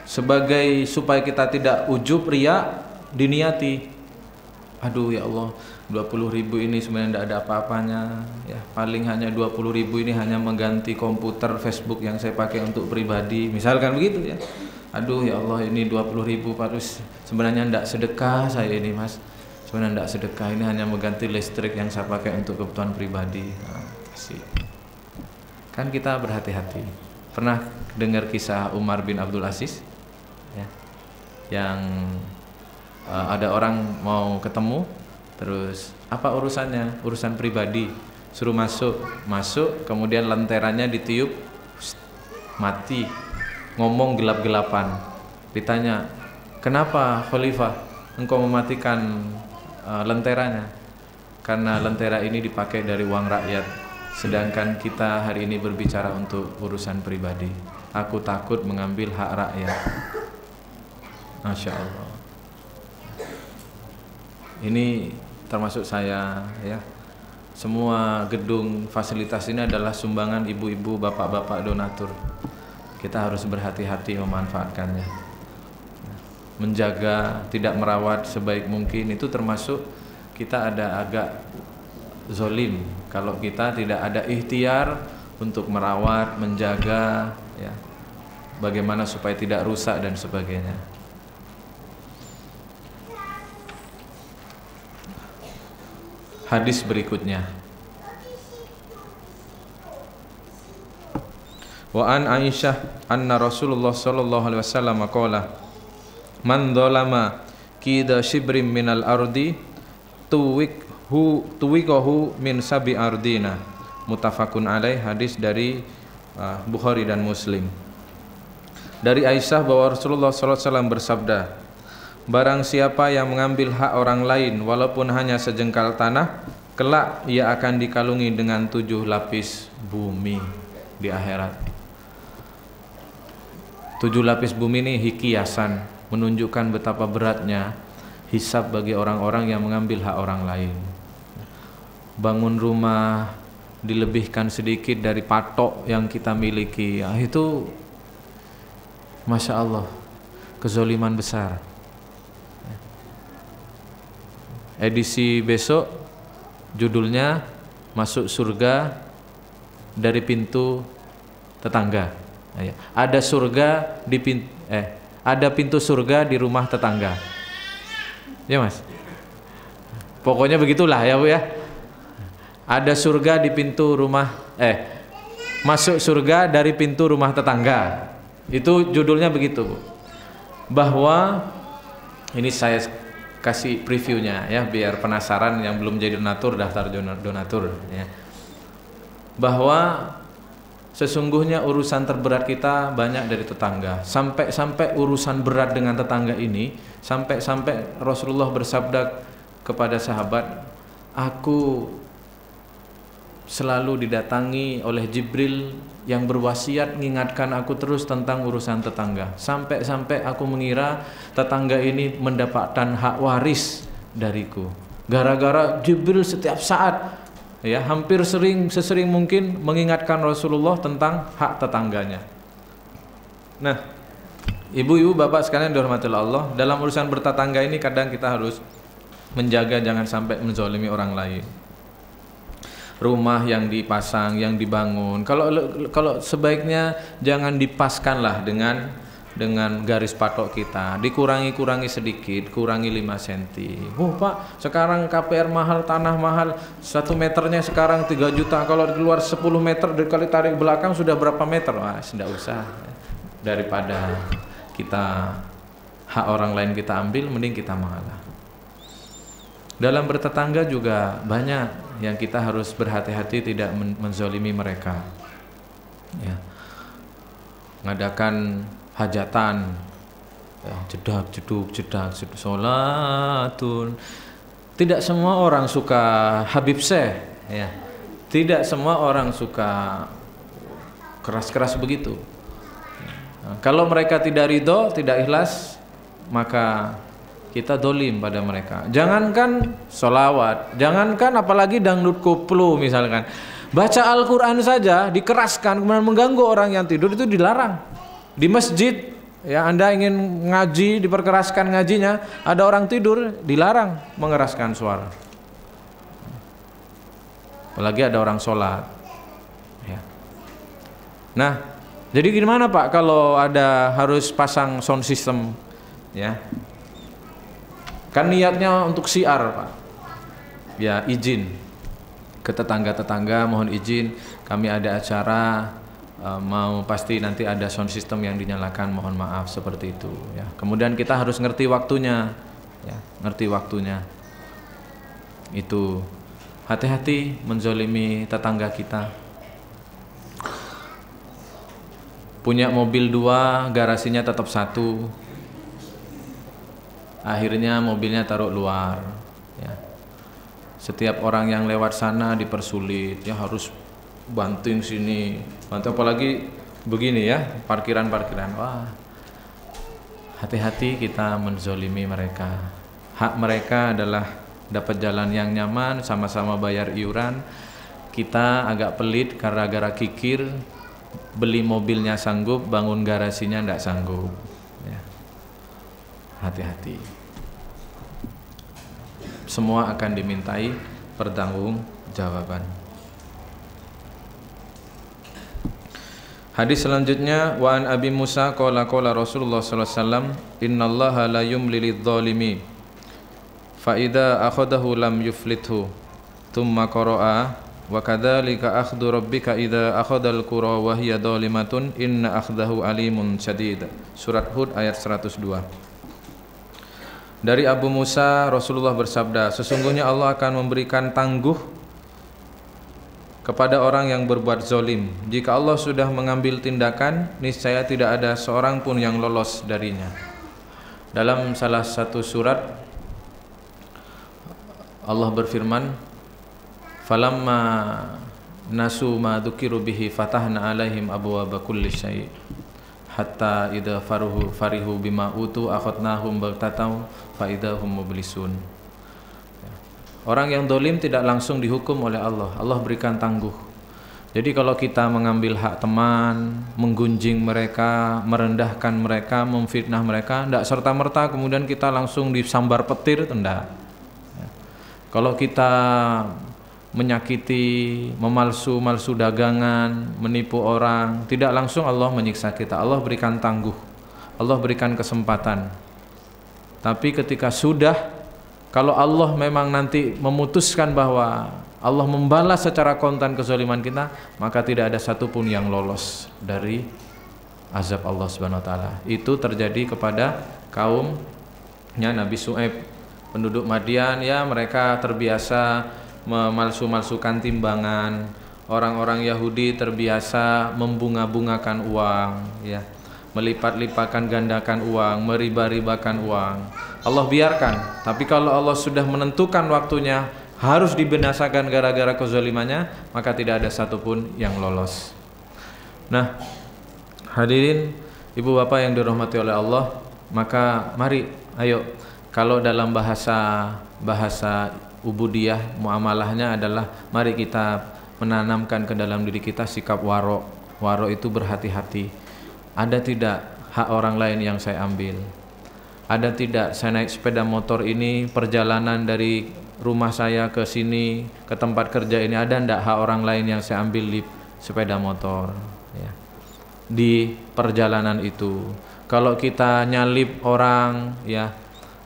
sebagai supaya kita tidak ujub riya, diniati. Aduh ya Allah, 20.000 ini sebenarnya tidak ada apa-apanya ya, paling hanya 20.000 ini hanya mengganti komputer Facebook yang saya pakai untuk pribadi, misalkan begitu ya. Aduh ya Allah, ini 20.000 Pak, sebenarnya tidak sedekah saya ini Mas, sebenarnya tidak sedekah, ini hanya mengganti listrik yang saya pakai untuk kebutuhan pribadi. Kasih. Kan kita berhati-hati. Pernah dengar kisah Umar bin Abdul Aziz ya, yang ada orang mau ketemu, terus apa urusannya? Urusan pribadi. Suruh masuk, kemudian lenterannya ditiup, mati. Ngomong gelap-gelapan. Ditanya, kenapa Khalifah engkau mematikan lenteranya? Karena lentera ini dipakai dari uang rakyat, sedangkan kita hari ini berbicara untuk urusan pribadi. Aku takut mengambil hak rakyat. Masya Allah. Ini termasuk saya ya. Semua gedung fasilitas ini adalah sumbangan ibu-ibu, bapak-bapak donatur. Kita harus berhati-hati memanfaatkannya. menjaga, tidak merawat sebaik mungkin, itu termasuk kita ada agak zolim kalau kita tidak ada ikhtiar untuk merawat, menjaga, ya, bagaimana supaya tidak rusak dan sebagainya. Hadis berikutnya. Wa an Aisyah anna Rasulullah sallallahu alaihi wasallam qala man dzalama kida shibrim minal ardi tuwikahu min sabi ardina. Muttafaqun alaih. Hadis dari Bukhari dan Muslim. Dari Aisyah bahwa Rasulullah sallallahu alaihi wasallam bersabda, barang siapa yang mengambil hak orang lain walaupun hanya sejengkal tanah, kelak ia akan dikalungi dengan 7 lapis bumi di akhirat. 7 lapis bumi ini hikiasan, menunjukkan betapa beratnya hisab bagi orang-orang yang mengambil hak orang lain. Bangun rumah dilebihkan sedikit dari patok yang kita miliki, ya, itu Masya Allah kezoliman besar. Edisi besok judulnya masuk surga dari pintu tetangga. Ada surga di ada pintu surga di rumah tetangga. Ya Mas. Pokoknya begitulah ya Bu ya. Ada surga di pintu rumah masuk surga dari pintu rumah tetangga. Itu judulnya begitu Bu. Bahwa ini saya kasih previewnya ya biar penasaran yang belum jadi donatur daftar donatur ya. Bahwa sesungguhnya urusan terberat kita banyak dari tetangga. Sampai urusan berat dengan tetangga ini sampai Rasulullah bersabda kepada sahabat, aku selalu didatangi oleh Jibril yang berwasiat mengingatkan aku terus tentang urusan tetangga. Sampai aku mengira tetangga ini mendapatkan hak waris dariku. Gara-gara Jibril setiap saat ya hampir sesering mungkin mengingatkan Rasulullah tentang hak tetangganya. Nah, ibu-ibu, bapak sekalian dihormati Allah, dalam urusan bertetangga ini kadang kita harus menjaga jangan sampai menzalimi orang lain. Rumah yang dipasang, yang dibangun, kalau sebaiknya jangan dipaskanlah dengan garis patok kita, dikurangi sedikit, kurangi 5 cm. Oh Pak, sekarang KPR mahal, tanah mahal, 1 meternya sekarang 3 juta, kalau keluar 10 meter dikali tarik belakang sudah berapa meter? Wah, tidak usah. Daripada kita hak orang lain kita ambil, mending kita mengalah. Dalam bertetangga juga banyak yang kita harus berhati-hati tidak menzalimi mereka ya. Ngadakan hajatan ya, jedak sholatun. Tidak semua orang suka Habib Syekh ya. Tidak semua orang suka keras-keras begitu. Nah, kalau mereka tidak ridho, tidak ikhlas, maka kita dolim pada mereka. Jangankan sholawat, jangankan apalagi dangdut koplo misalkan. Baca Al-Quran saja dikeraskan, kemudian mengganggu orang yang tidur, itu dilarang. Di masjid, ya Anda ingin ngaji, diperkeraskan ngajinya, ada orang tidur, dilarang mengeraskan suara. Apalagi ada orang sholat. Ya. Nah, jadi gimana Pak kalau ada harus pasang sound system, ya? Kan niatnya untuk syiar Pak. Ya izin ke tetangga-tetangga, mohon izin kami ada acara, mau pasti nanti ada sound system yang dinyalakan, mohon maaf seperti itu ya. Kemudian kita harus ngerti waktunya ya, ngerti waktunya. Itu hati-hati menzalimi tetangga kita. Punya mobil 2, garasinya tetap 1. Akhirnya mobilnya taruh luar ya. Setiap orang yang lewat sana dipersulit ya, harus banting sini, bantu, apalagi begini ya, parkiran. Wah, hati-hati kita menzalimi mereka. Hak mereka adalah dapat jalan yang nyaman, sama-sama bayar iuran. Kita agak pelit gara-gara kikir, beli mobilnya sanggup, bangun garasinya tidak sanggup ya. hati-hati. Semua akan dimintai pertanggungjawaban. Hadis selanjutnya, wa an Abi Musa qala Rasulullah sallallahu alaihi wasallam, innallaha la yumli lidh-dhalimi fa idza akhadahu lam yuflithu. Tsumma qara'a wa kadzalika akhdhu rabbika idza akhadhal qura wa hiya dhalimatun inna akhdahu alimun syadid. Surat Hud ayat 102. Dari Abu Musa, Rasulullah bersabda, sesungguhnya Allah akan memberikan tangguh kepada orang yang berbuat zalim. Jika Allah sudah mengambil tindakan, niscaya tidak ada seorang pun yang lolos darinya. Dalam salah satu surat Allah berfirman, falamma nasu ma dzukiru bihi fatahna alaihim abwaaba kulli syai' hatta idza farihu bima utu akhadnahum baghtatan fa idza hum mublisun. Orang yang dolim tidak langsung dihukum oleh Allah. Allah berikan tangguh. Jadi kalau kita mengambil hak teman, menggunjing mereka, merendahkan mereka, memfitnah mereka, tidak serta-merta kemudian kita langsung disambar petir, tidak. Kalau kita menyakiti, memalsu dagangan, menipu orang, tidak langsung Allah menyiksa kita. Allah berikan tangguh, Allah berikan kesempatan. Tapi ketika sudah, kalau Allah memang nanti memutuskan bahwa Allah membalas secara kontan kezaliman kita, maka tidak ada satupun yang lolos dari azab Allah Subhanahu wa taala. Itu terjadi kepada kaumnya Nabi Syuaib, penduduk Madian, ya, mereka terbiasa memalsu-malsukan timbangan. Orang-orang Yahudi terbiasa membunga-bungakan uang, ya, melipat-lipatkan gandakan uang, meriba-ribakan uang. Allah biarkan, tapi kalau Allah sudah menentukan waktunya harus dibinasakan gara-gara kezalimannya, maka tidak ada satupun yang lolos. Nah, hadirin ibu bapak yang dirahmati oleh Allah, maka mari, ayo, kalau dalam bahasa ubudiyah, muamalahnya adalah mari kita menanamkan ke dalam diri kita sikap waro. Waro itu berhati-hati. Ada tidak hak orang lain yang saya ambil? Ada tidak saya naik sepeda motor ini, perjalanan dari rumah saya ke sini, ke tempat kerja ini, ada tidak hak orang lain yang saya ambil di sepeda motor, ya, di perjalanan itu? Kalau kita nyalip orang, ya,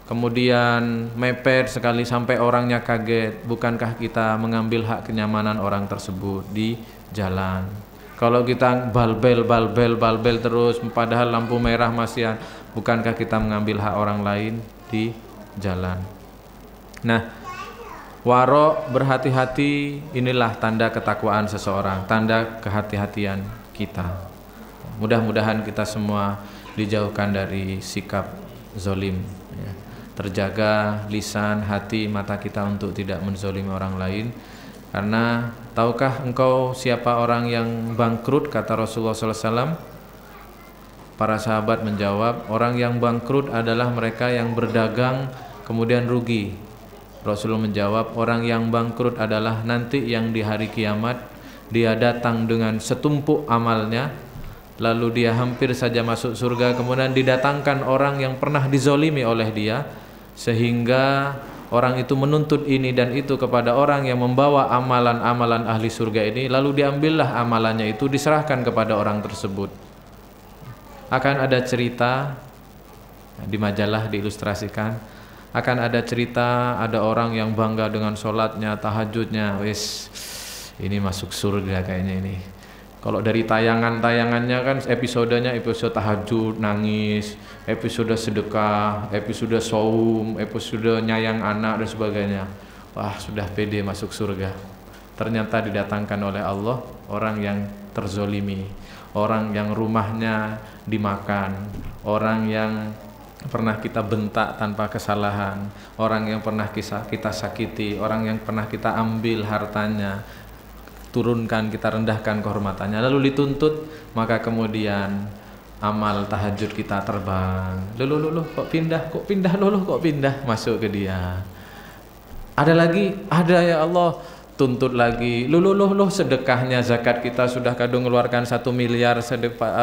kemudian mepet sekali sampai orangnya kaget, bukankah kita mengambil hak kenyamanan orang tersebut di jalan? Kalau kita balbel terus padahal lampu merah masih, bukankah kita mengambil hak orang lain di jalan? Nah, waro, berhati-hati, inilah tanda ketakwaan seseorang, tanda kehati-hatian kita. Mudah-mudahan kita semua dijauhkan dari sikap zalim, ya. Terjaga lisan, hati, mata kita untuk tidak menzalimi orang lain. Karena tahukah engkau siapa orang yang bangkrut, kata Rasulullah SAW? Para sahabat menjawab, orang yang bangkrut adalah mereka yang berdagang kemudian rugi. Rasulullah menjawab, orang yang bangkrut adalah nanti yang di hari kiamat dia datang dengan setumpuk amalnya, lalu dia hampir saja masuk surga, kemudian didatangkan orang yang pernah dizolimi oleh dia, sehingga orang itu menuntut ini dan itu kepada orang yang membawa amalan-amalan ahli surga ini, lalu diambillah amalannya itu, diserahkan kepada orang tersebut. Akan ada cerita di majalah diilustrasikan, akan ada cerita ada orang yang bangga dengan sholatnya, tahajudnya, wis ini masuk surga kayaknya ini. Kalau dari tayangannya kan episodenya episode tahajud, nangis, episode sedekah, episode saum, episode nyayang anak dan sebagainya. Wah, sudah pede masuk surga. Ternyata didatangkan oleh Allah orang yang terzolimi, orang yang rumahnya dimakan, orang yang pernah kita bentak tanpa kesalahan, orang yang pernah kita sakiti, orang yang pernah kita ambil hartanya, turunkan, kita rendahkan kehormatannya, lalu dituntut, maka kemudian amal tahajud kita terbang. Loh, kok pindah masuk ke dia. Ada lagi, ada ya Allah, tuntut lagi. Loh, sedekahnya, zakat kita sudah kadung mengeluarkan 1 miliar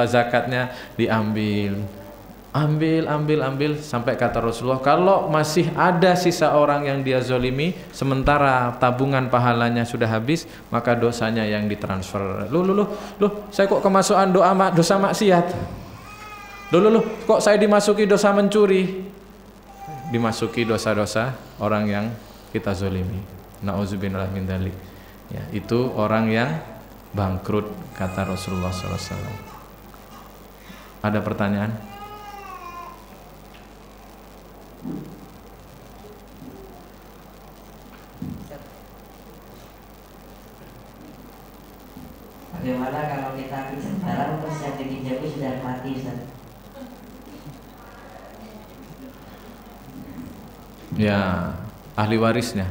zakatnya diambil. ambil sampai kata Rasulullah, kalau masih ada sisa orang yang dia zolimi sementara tabungan pahalanya sudah habis, maka dosanya yang ditransfer. Loh, saya kok kemasukan dosa maksiat? Loh, kok saya dimasuki dosa mencuri? Dimasuki dosa-dosa orang yang kita zolimi. Nauzubillah min dzalik. Ya, itu orang yang bangkrut kata Rasulullah SAW. Ada pertanyaan? Bagaimana kalau kita pinjam barang terus yang dipinjami sudah mati, Ustaz? Ya, ahli warisnya.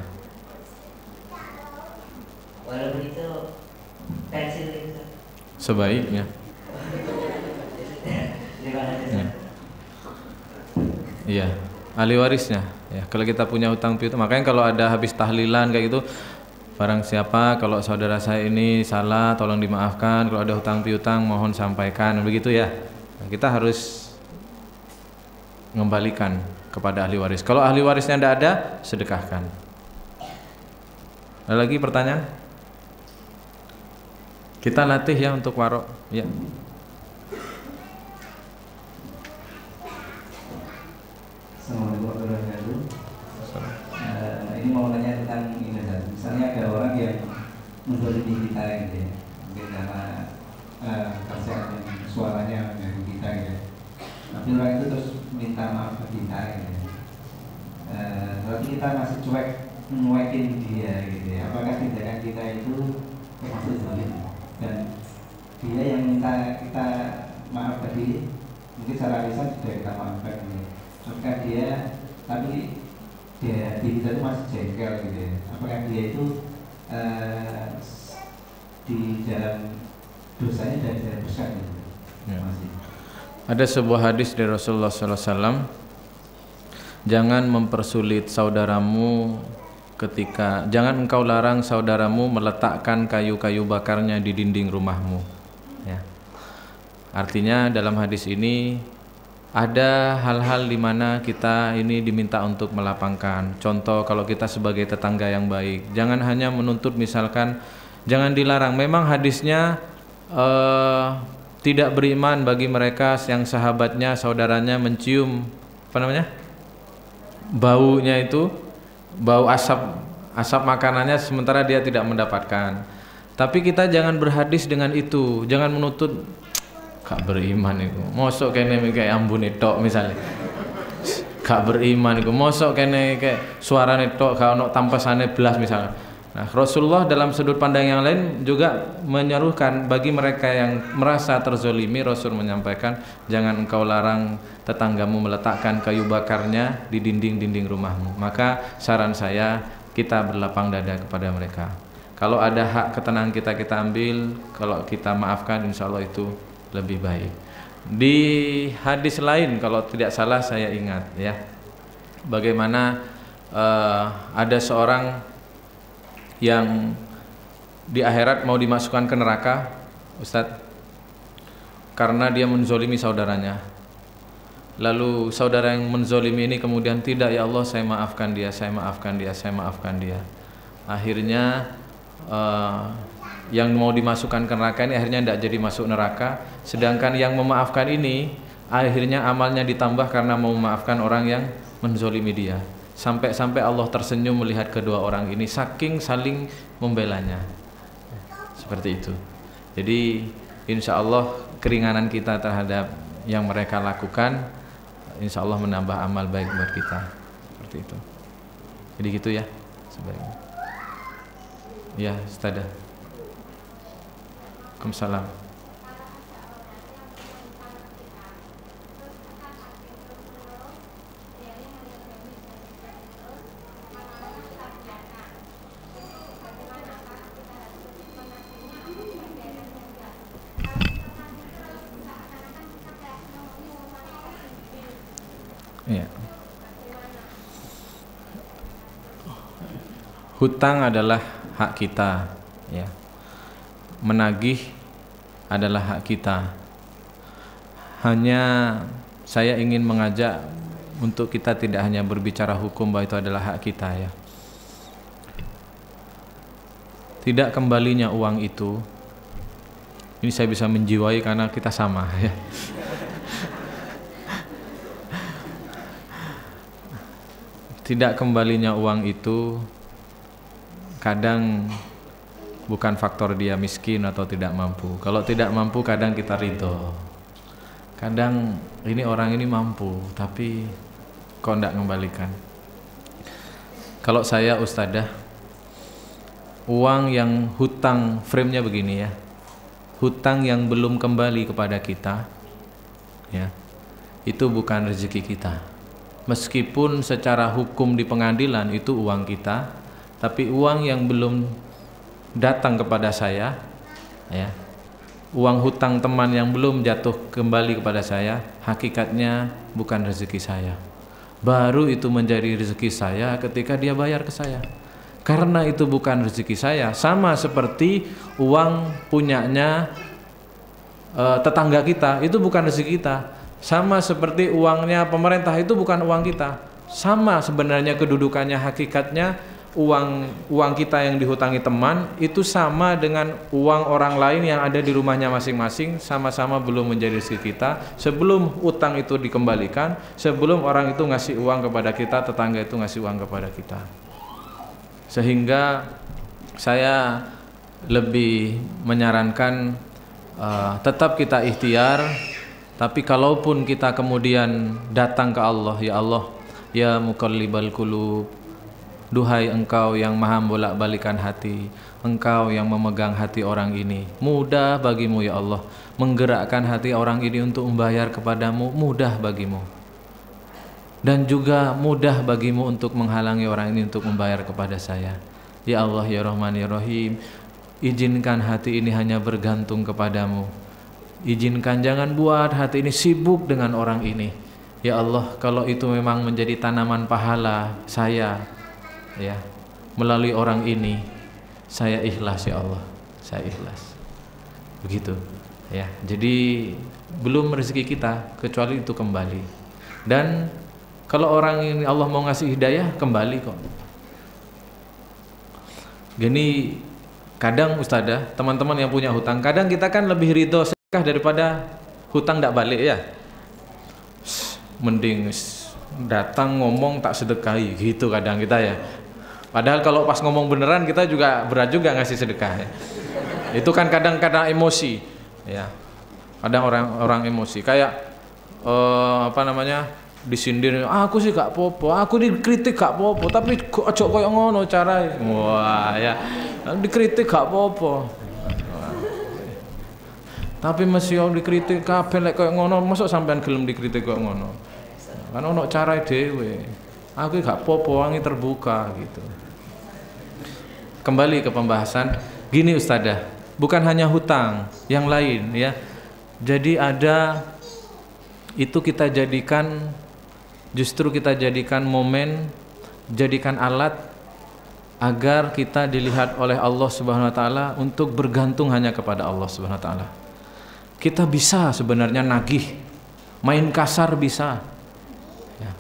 Walaupun itu pensil itu, Sebaiknya. Terima kasih. Ya. Iya, ahli warisnya. Ya, kalau kita punya hutang piutang, makanya kalau ada habis tahlilan kayak gitu, barang siapa kalau saudara saya ini salah tolong dimaafkan, kalau ada hutang piutang mohon sampaikan, begitu ya. Nah, kita harus mengembalikan kepada ahli waris. Kalau ahli warisnya tidak ada, sedekahkan. Ada lagi pertanyaan? Kita latih ya untuk warok. Ya. Assalamualaikum warahmatullahi wabarakatuh. Ini mau tanya tentang ini, misalnya ada orang yang menzalimi kita gitu ya, mungkin karena kasihan suaranya mengganggu kita gitu ya. Tapi orang itu terus minta maaf ke kita gitu ya. Tapi kita masih cuekin dia gitu ya. Apakah tindakan kita itu termasuk zalim? Dan dia yang minta kita maaf tadi, mungkin secara lisan sudah kita maafkan gitu ya. Apakah dia, tapi dia di kita itu masih jengkel gitu ya. Apakah dia itu di dalam dosanya dan dalam besar gitu ya. Masih. Ada sebuah hadis dari Rasulullah SAW, jangan mempersulit saudaramu jangan engkau larang saudaramu meletakkan kayu-kayu bakarnya di dinding rumahmu. Ya. Artinya dalam hadis ini ada hal-hal di mana kita ini diminta untuk melapangkan. Contoh, kalau kita sebagai tetangga yang baik, jangan hanya menuntut, misalkan jangan dilarang. Memang hadisnya tidak beriman bagi mereka yang sahabatnya, saudaranya mencium baunya itu, bau asap makanannya, sementara dia tidak mendapatkan. Tapi kita jangan berhadis dengan itu, jangan menuntut. Gak beriman itu, mosok kene kayak ambune tok misalnya. Gak beriman itu, mosok kene kayak suarane tok, gak ono tampasane belas misalnya. Nah, Rasulullah dalam sudut pandang yang lain juga menyerukan bagi mereka yang merasa terzolimi. Rasul menyampaikan, jangan engkau larang tetanggamu meletakkan kayu bakarnya di dinding-dinding rumahmu. Maka saran saya, kita berlapang dada kepada mereka. Kalau ada hak ketenangan kita ambil, kalau kita maafkan, insya Allah itu lebih baik. Di hadis lain kalau tidak salah saya ingat ya, bagaimana ada seorang yang di akhirat mau dimasukkan ke neraka, Ustadz, karena dia menzolimi saudaranya. Lalu saudara yang menzolimi ini kemudian, tidak ya Allah, saya maafkan dia, saya maafkan dia, saya maafkan dia. Akhirnya yang mau dimasukkan ke neraka ini akhirnya tidak jadi masuk neraka. Sedangkan yang memaafkan ini akhirnya amalnya ditambah karena mau memaafkan orang yang menzolimi dia. Sampai-sampai Allah tersenyum melihat kedua orang ini, saking saling membelanya. Seperti itu. Jadi insya Allah keringanan kita terhadap yang mereka lakukan, insya Allah menambah amal baik buat kita. Seperti itu. Jadi gitu ya sebaiknya. Ya, Ustadzah. Waalaikumsalam. Ya. Hutang adalah hak kita, ya. Menagih adalah hak kita. Hanya saya ingin mengajak untuk kita tidak hanya berbicara hukum bahwa itu adalah hak kita ya. Tidak kembalinya uang itu, ini saya bisa menjiwai karena kita sama ya. Tidak kembalinya uang itu kadang bukan faktor dia miskin atau tidak mampu. Kalau tidak mampu kadang kita ridho. Kadang ini orang ini mampu tapi kok tidak mengembalikan. Kalau saya Ustadzah, uang yang hutang, frame-nya begini ya, hutang yang belum kembali kepada kita ya, itu bukan rezeki kita. Meskipun secara hukum di pengadilan itu uang kita, tapi uang yang belum datang kepada saya ya, uang hutang teman yang belum jatuh kembali kepada saya, hakikatnya bukan rezeki saya. Baru itu menjadi rezeki saya ketika dia bayar ke saya. Karena itu bukan rezeki saya, sama seperti uang punyanya tetangga kita, itu bukan rezeki kita. Sama seperti uangnya pemerintah, itu bukan uang kita. Sama sebenarnya kedudukannya, hakikatnya uang kita yang dihutangi teman itu sama dengan uang orang lain yang ada di rumahnya masing-masing, sama-sama belum menjadi rezeki kita. Sebelum utang itu dikembalikan, sebelum orang itu ngasih uang kepada kita, tetangga itu ngasih uang kepada kita. Sehingga saya lebih menyarankan tetap kita ikhtiar, tapi kalaupun kita kemudian datang ke Allah, ya Allah, ya muqallibal qulub, duhai Engkau yang maha bolak-balikan hati, Engkau yang memegang hati orang ini, mudah bagimu ya Allah menggerakkan hati orang ini untuk membayar kepadamu, mudah bagimu. Dan juga mudah bagimu untuk menghalangi orang ini untuk membayar kepada saya. Ya Allah ya Rahman ya Rahim, izinkan hati ini hanya bergantung kepadamu. Izinkan jangan buat hati ini sibuk dengan orang ini. Ya Allah, kalau itu memang menjadi tanaman pahala saya ya, melalui orang ini, saya ikhlas ya Allah, saya ikhlas. Begitu ya. Jadi belum rezeki kita kecuali itu kembali. Dan kalau orang ini Allah mau ngasih hidayah, kembali kok. Gini, kadang Ustadzah, teman-teman yang punya hutang, kadang kita kan lebih ridho sedekah daripada hutang tidak balik ya. Mending datang ngomong tak sedekahi, gitu kadang kita ya. Padahal kalau pas ngomong beneran kita juga berat juga ngasih sedekah ya. Itu kan kadang-kadang emosi ya. Kadang orang emosi kayak disindir, aku sih gak popo, aku dikritik gak popo, tapi ojo koyo ngono carae. Wah ya, dikritik gak popo. Tapi mesti dikritik kabeh lek koyo ngono, mosok sampean gelem dikritik koyo ngono. Kan ono carae dhewe. Aku gak popo, wangi terbuka gitu. Kembali ke pembahasan, gini Ustadzah, bukan hanya hutang, yang lain ya. Jadi ada itu kita jadikan, justru kita jadikan momen, jadikan alat agar kita dilihat oleh Allah Subhanahu wa taala untuk bergantung hanya kepada Allah Subhanahu wa taala. Kita bisa sebenarnya nagih, main kasar bisa ya.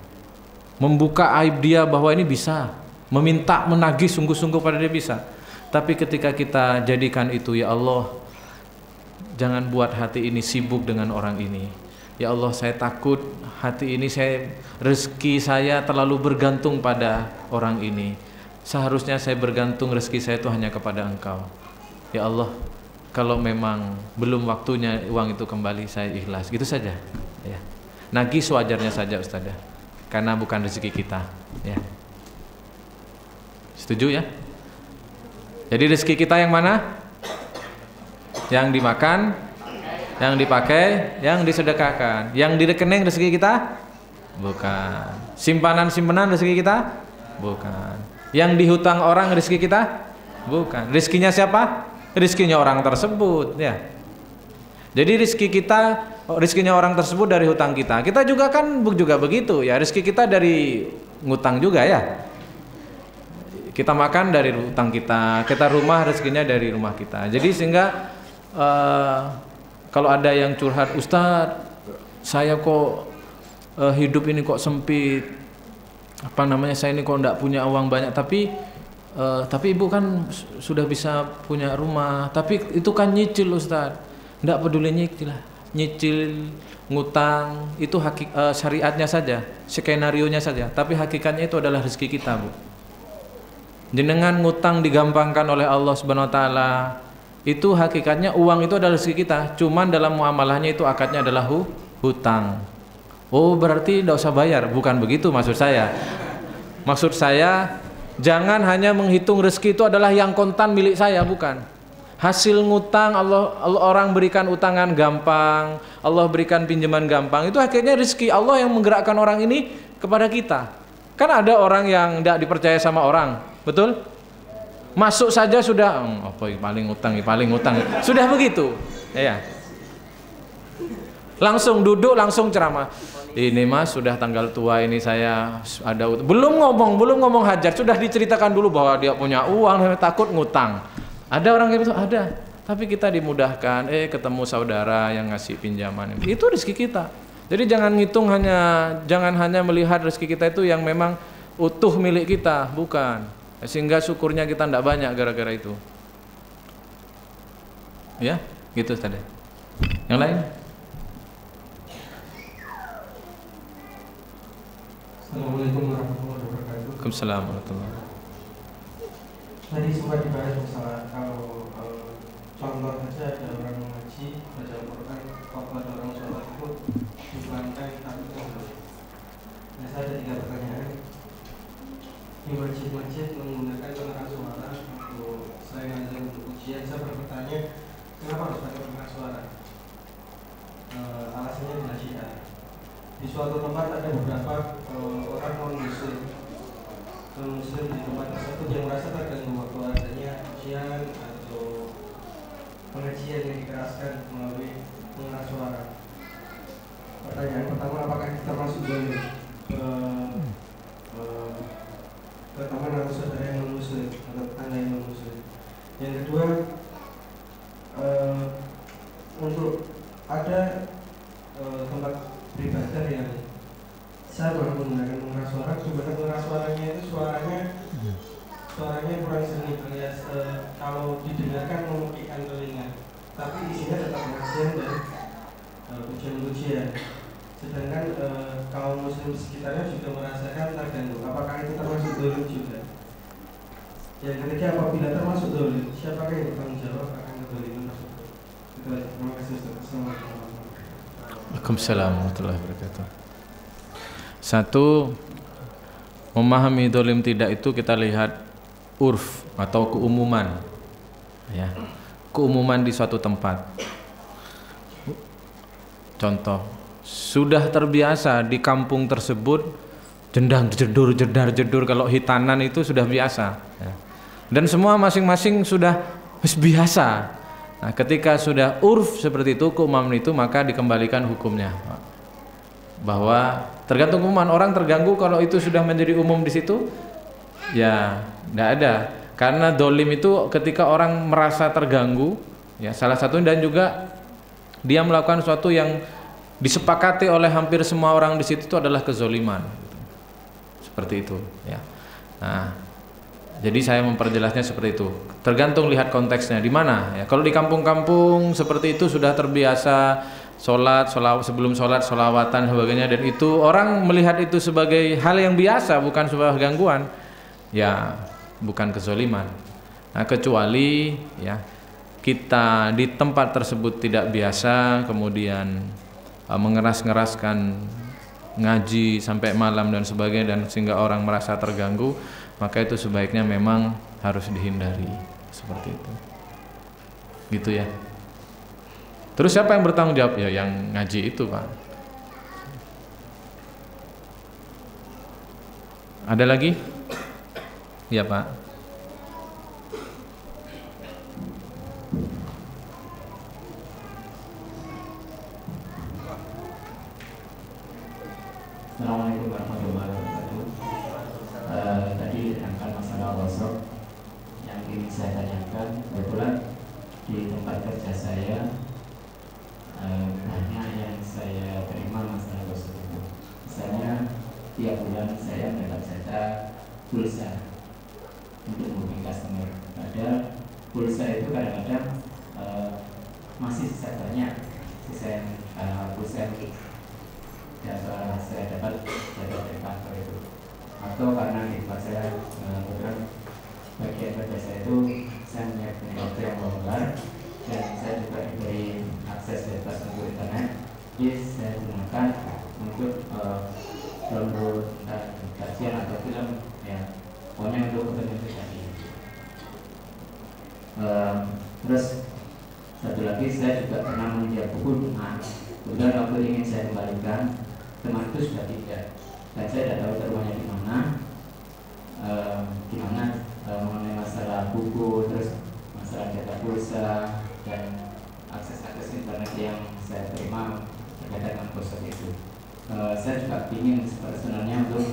Membuka aib dia bahwa ini bisa, meminta menagih sungguh-sungguh pada dia bisa. Tapi ketika kita jadikan itu, ya Allah, jangan buat hati ini sibuk dengan orang ini. Ya Allah, saya takut hati ini, rezeki saya terlalu bergantung pada orang ini. Seharusnya saya bergantung rezeki saya itu hanya kepada Engkau. Ya Allah, kalau memang belum waktunya uang itu kembali, saya ikhlas. Gitu saja ya. Nagih sewajarnya saja Ustadzah, karena bukan rezeki kita ya. Setuju ya? Jadi rezeki kita yang mana? Yang dimakan, yang dipakai, yang disedekahkan. Yang di rekening rezeki kita? Bukan. Simpanan-simpanan rezeki kita? Bukan. Yang dihutang orang rezeki kita? Bukan. Rezekinya siapa? Rezekinya orang tersebut ya. Jadi rezeki kita, rezekinya orang tersebut dari hutang kita. Kita juga kan juga begitu ya. Rezeki kita dari ngutang juga ya. Kita makan dari hutang kita rumah rezekinya dari rumah kita. Jadi sehingga kalau ada yang curhat, Ustadz, saya kok hidup ini kok sempit, saya ini kok enggak punya uang banyak, tapi ibu kan sudah bisa punya rumah, tapi itu kan nyicil Ustaz. Enggak peduli nyicil, ngutang, itu syariatnya saja, skenarionya saja, tapi hakikatnya itu adalah rezeki kita, Bu. Jenengan ngutang digampangkan oleh Allah Subhanahu wa taala. Itu hakikatnya uang itu adalah rezeki kita, cuman dalam muamalahnya itu akadnya adalah hutang. Oh, berarti tidak usah bayar, bukan begitu maksud saya. Maksud saya jangan hanya menghitung rezeki itu adalah yang kontan milik saya, bukan. Hasil ngutang Allah orang berikan utangan gampang, Allah berikan pinjaman gampang, itu akhirnya rezeki Allah yang menggerakkan orang ini kepada kita. Kan ada orang yang tidak dipercaya sama orang, betul? Masuk saja sudah paling utang, sudah begitu, ya. Langsung duduk, langsung ceramah. Ini Mas, sudah tanggal tua ini saya ada belum ngomong hajat, sudah diceritakan dulu bahwa dia punya uang, takut ngutang. Ada orang kayak gitu, ada. Tapi kita dimudahkan, ketemu saudara yang ngasih pinjaman. Itu rezeki kita. Jadi jangan hanya melihat rezeki kita itu yang memang utuh milik kita, bukan. Sehingga syukurnya kita tidak banyak gara-gara itu. Ya, gitu tadi. Yang lain? Assalamualaikum warahmatullahi wabarakatuh. Waalaikumsalam warahmatullahi wabarakatuh. Tadi sempat dibahas masalah kalau contoh saja ada orang mengaji, baca Al-Quran, khotbah ada orang sholat itu dipelankan tapi tunduk. Nah, saya ada 3 pertanyaan. Di masjid-masjid menggunakan pengeras suara untuk saya ngajar untuk ujian, saya bertanya kenapa harus pakai pengeras suara? Alasannya adalah syiar. Di suatu tempat ada beberapa orang non-muslim di tempat tersebut yang merasa terganggu waktu adanya ujian atau pengajian yang dikeraskan melalui pengeras suara. Pertanyaan pertama, apakah kita termasuk zalim ke teman atau saudara yang non-muslim atau tetangga yang non-muslim? Yang kedua, untuk ada tempat beribadah yang saya baru menggunakan pengeras suara, sebenarnya pengeras suaranya itu suaranya kurang seni alias kalau didengarkan memukikkan telinga, tapi isinya tetap pengajian dan ujian-ujian. Sedangkan kaum muslim sekitarnya juga merasakan terganggu. Apakah itu termasuk dolim juga? Yang ketiga, apabila termasuk dolim, siapakah yang bertanggung jawab akan kedoliman tersebut? Itu aja. Terima kasih Ustaz. Waalaikumsalam warahmatullahi wabarakatuh. Satu, memahami dolim tidak itu kita lihat urf atau keumuman, ya, keumuman di suatu tempat. Contoh, sudah terbiasa di kampung tersebut jendang jedar jedur, kalau hitanan itu sudah biasa, ya. Dan semua masing-masing sudah biasa. Nah, ketika sudah urf seperti itu, keumuman itu, maka dikembalikan hukumnya. Bahwa tergantung keumuman, orang terganggu kalau itu sudah menjadi umum di situ, ya tidak ada. Karena dolim itu ketika orang merasa terganggu, ya salah satu, dan juga dia melakukan sesuatu yang disepakati oleh hampir semua orang di situ itu adalah kezoliman, seperti itu, ya. Nah, jadi saya memperjelasnya seperti itu. Tergantung lihat konteksnya di mana. Ya, kalau di kampung-kampung seperti itu sudah terbiasa sholat, sebelum sholat sholawatan sebagainya, dan itu orang melihat itu sebagai hal yang biasa, bukan sebuah gangguan, ya bukan kezoliman. Nah, kecuali ya kita di tempat tersebut tidak biasa, kemudian mengeras-ngeraskan ngaji sampai malam dan sebagainya, dan sehingga orang merasa terganggu, maka itu sebaiknya memang harus dihindari, seperti itu. Gitu ya. Terus siapa yang bertanggung jawab? Ya yang ngaji itu, Pak. Ada lagi? Ya, Pak. Assalamualaikum warahmatullahi wabarakatuh. Tadi tentang masalah WhatsApp yang ingin saya tanyakan, kebetulan di tempat kerja saya banyak yang saya terima masalah WhatsApp itu. tiap bulan saya mendapat jatah pulsa untuk menghubungi customer. Padahal pulsa itu kadang-kadang masih sisa banyak, sisa pulsa yang saya dapat dari kantor itu, atau karena di tempat saya kebetulan bagian kerja saya itu saya punya waktu yang longgar dan saya juga diberi akses bebas untuk internet, jadi saya gunakan untuk download kajian atau film, ya pokoknya untuk kepentingan pribadi. Terus satu lagi, saya juga pernah meminjam buku teman. Kemudian waktu ingin saya kembalikan, teman itu sudah tidak, dan saya tidak tahu rumahnya di mana, mengenai masalah buku, terus masalah data pulsa dan akses internet yang saya terima berkaitan dengan proses itu. Saya juga ingin sebenarnya untuk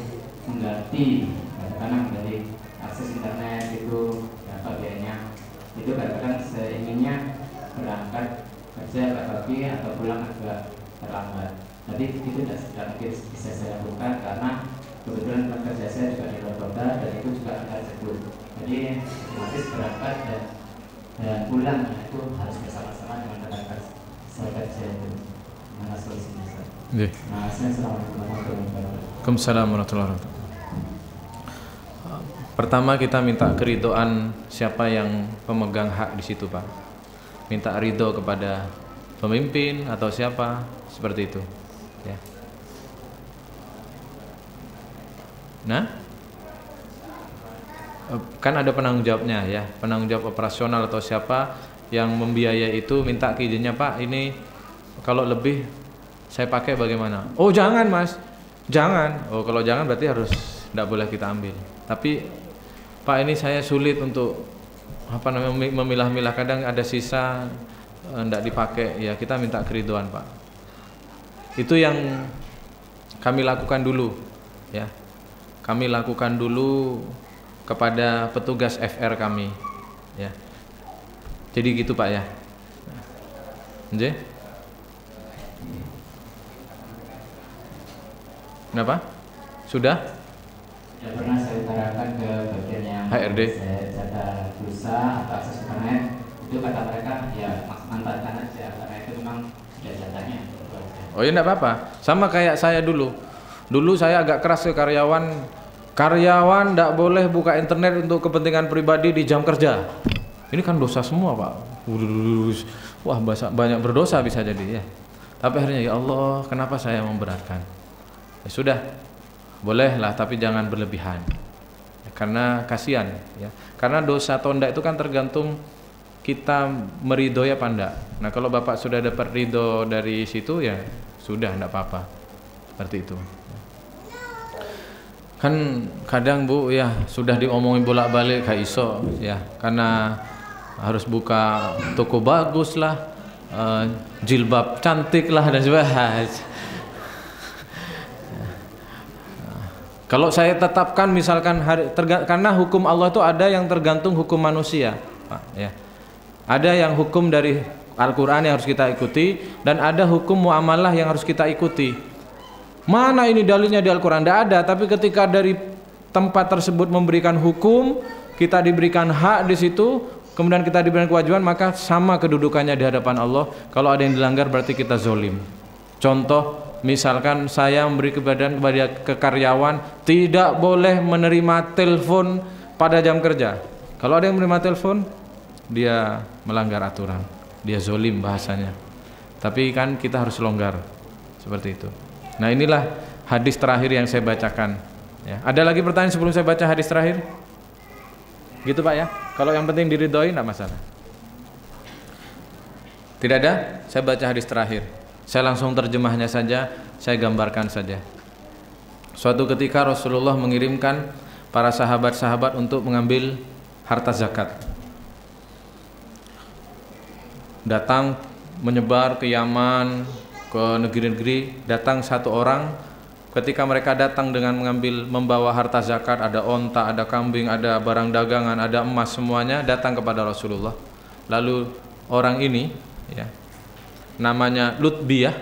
mengganti, katakanlah mengganti akses internet itu berapa biayanya. Itu kadang-kadang saya inginnya berangkat kerja agak pagi atau pulang agak terlambat. Tapi itu tidak mungkin bisa saya lakukan karena kebetulan kerja saya juga di luar kota dan itu juga antar jemput. Jadi otomatis berangkat dan pulang itu harus bersama-sama dengan rekan saya kerja itu. Mana solusinya? Nah, assalamualaikum warahmatullahi wabarakatuh. Waalaikumsalam warahmatullahi wabarakatuh. Pertama kita minta keridhaan siapa yang pemegang hak di situ, Pak. Minta ridho kepada pemimpin atau siapa, seperti itu, ya. Nah, kan ada penanggung jawabnya, ya, penanggung jawab operasional atau siapa yang membiayai itu, minta ke izinnya, Pak, ini kalau lebih saya pakai bagaimana? Oh jangan Mas, jangan. Oh kalau jangan berarti harus tidak boleh kita ambil. Tapi Pak ini saya sulit untuk memilah-milah, kadang ada sisa tidak dipakai, ya kita minta keridhaan Pak. Itu yang kami lakukan dulu, ya. Kami lakukan dulu kepada petugas FR kami, ya. Jadi gitu Pak, ya. Nggih. Kenapa? Sudah? Ya pernah saya utarakan ke bagian yang HRD. Saya jatah pulsa atau akses internet, itu kata mereka ya manfaatkan aja karena itu memang sudah jatahnya. Oh ya enggak apa-apa. Sama kayak saya dulu. Dulu saya agak keras ke karyawan. Karyawan enggak boleh buka internet untuk kepentingan pribadi di jam kerja. Ini kan dosa semua, Pak. Wah, banyak berdosa bisa jadi, ya. Tapi akhirnya ya Allah, kenapa saya memberatkan? Ya sudah, bolehlah, tapi jangan berlebihan, ya, karena kasihan, ya. Karena dosa atau enggak itu kan tergantung kita meridhoi apa enggak. Nah kalau Bapak sudah dapat ridho dari situ, ya sudah, enggak apa-apa, seperti itu. Kan kadang Bu, ya sudah diomongin bolak-balik gak iso, ya, karena harus buka toko bagus lah, jilbab cantik lah dan sebagainya. Kalau saya tetapkan misalkan karena hukum Allah itu ada yang tergantung hukum manusia, Pak, ya. Ada yang hukum dari Al-Qur'an yang harus kita ikuti dan ada hukum muamalah yang harus kita ikuti. Mana ini dalilnya di Al-Qur'an? Tidak ada, tapi ketika dari tempat tersebut memberikan hukum, kita diberikan hak di situ, kemudian kita diberikan kewajiban, maka sama kedudukannya di hadapan Allah. Kalau ada yang dilanggar berarti kita zolim. Contoh, misalkan saya memberi kepada karyawan tidak boleh menerima telepon pada jam kerja. Kalau ada yang menerima telepon, dia melanggar aturan, dia zolim bahasanya. Tapi kan kita harus longgar, seperti itu. Nah inilah hadis terakhir yang saya bacakan, ya. Ada lagi pertanyaan sebelum saya baca hadis terakhir? Gitu Pak, ya. Kalau yang penting diridhoi tidak masalah. Tidak ada? Saya baca hadis terakhir. Saya langsung terjemahnya saja, saya gambarkan saja. Suatu ketika Rasulullah mengirimkan para sahabat-sahabat untuk mengambil harta zakat. Datang menyebar ke Yaman, ke negeri-negeri, datang satu orang. Ketika mereka datang dengan membawa harta zakat, ada onta, ada kambing, ada barang dagangan, ada emas, semuanya datang kepada Rasulullah. Lalu orang ini, ya, namanya Lutbiyah.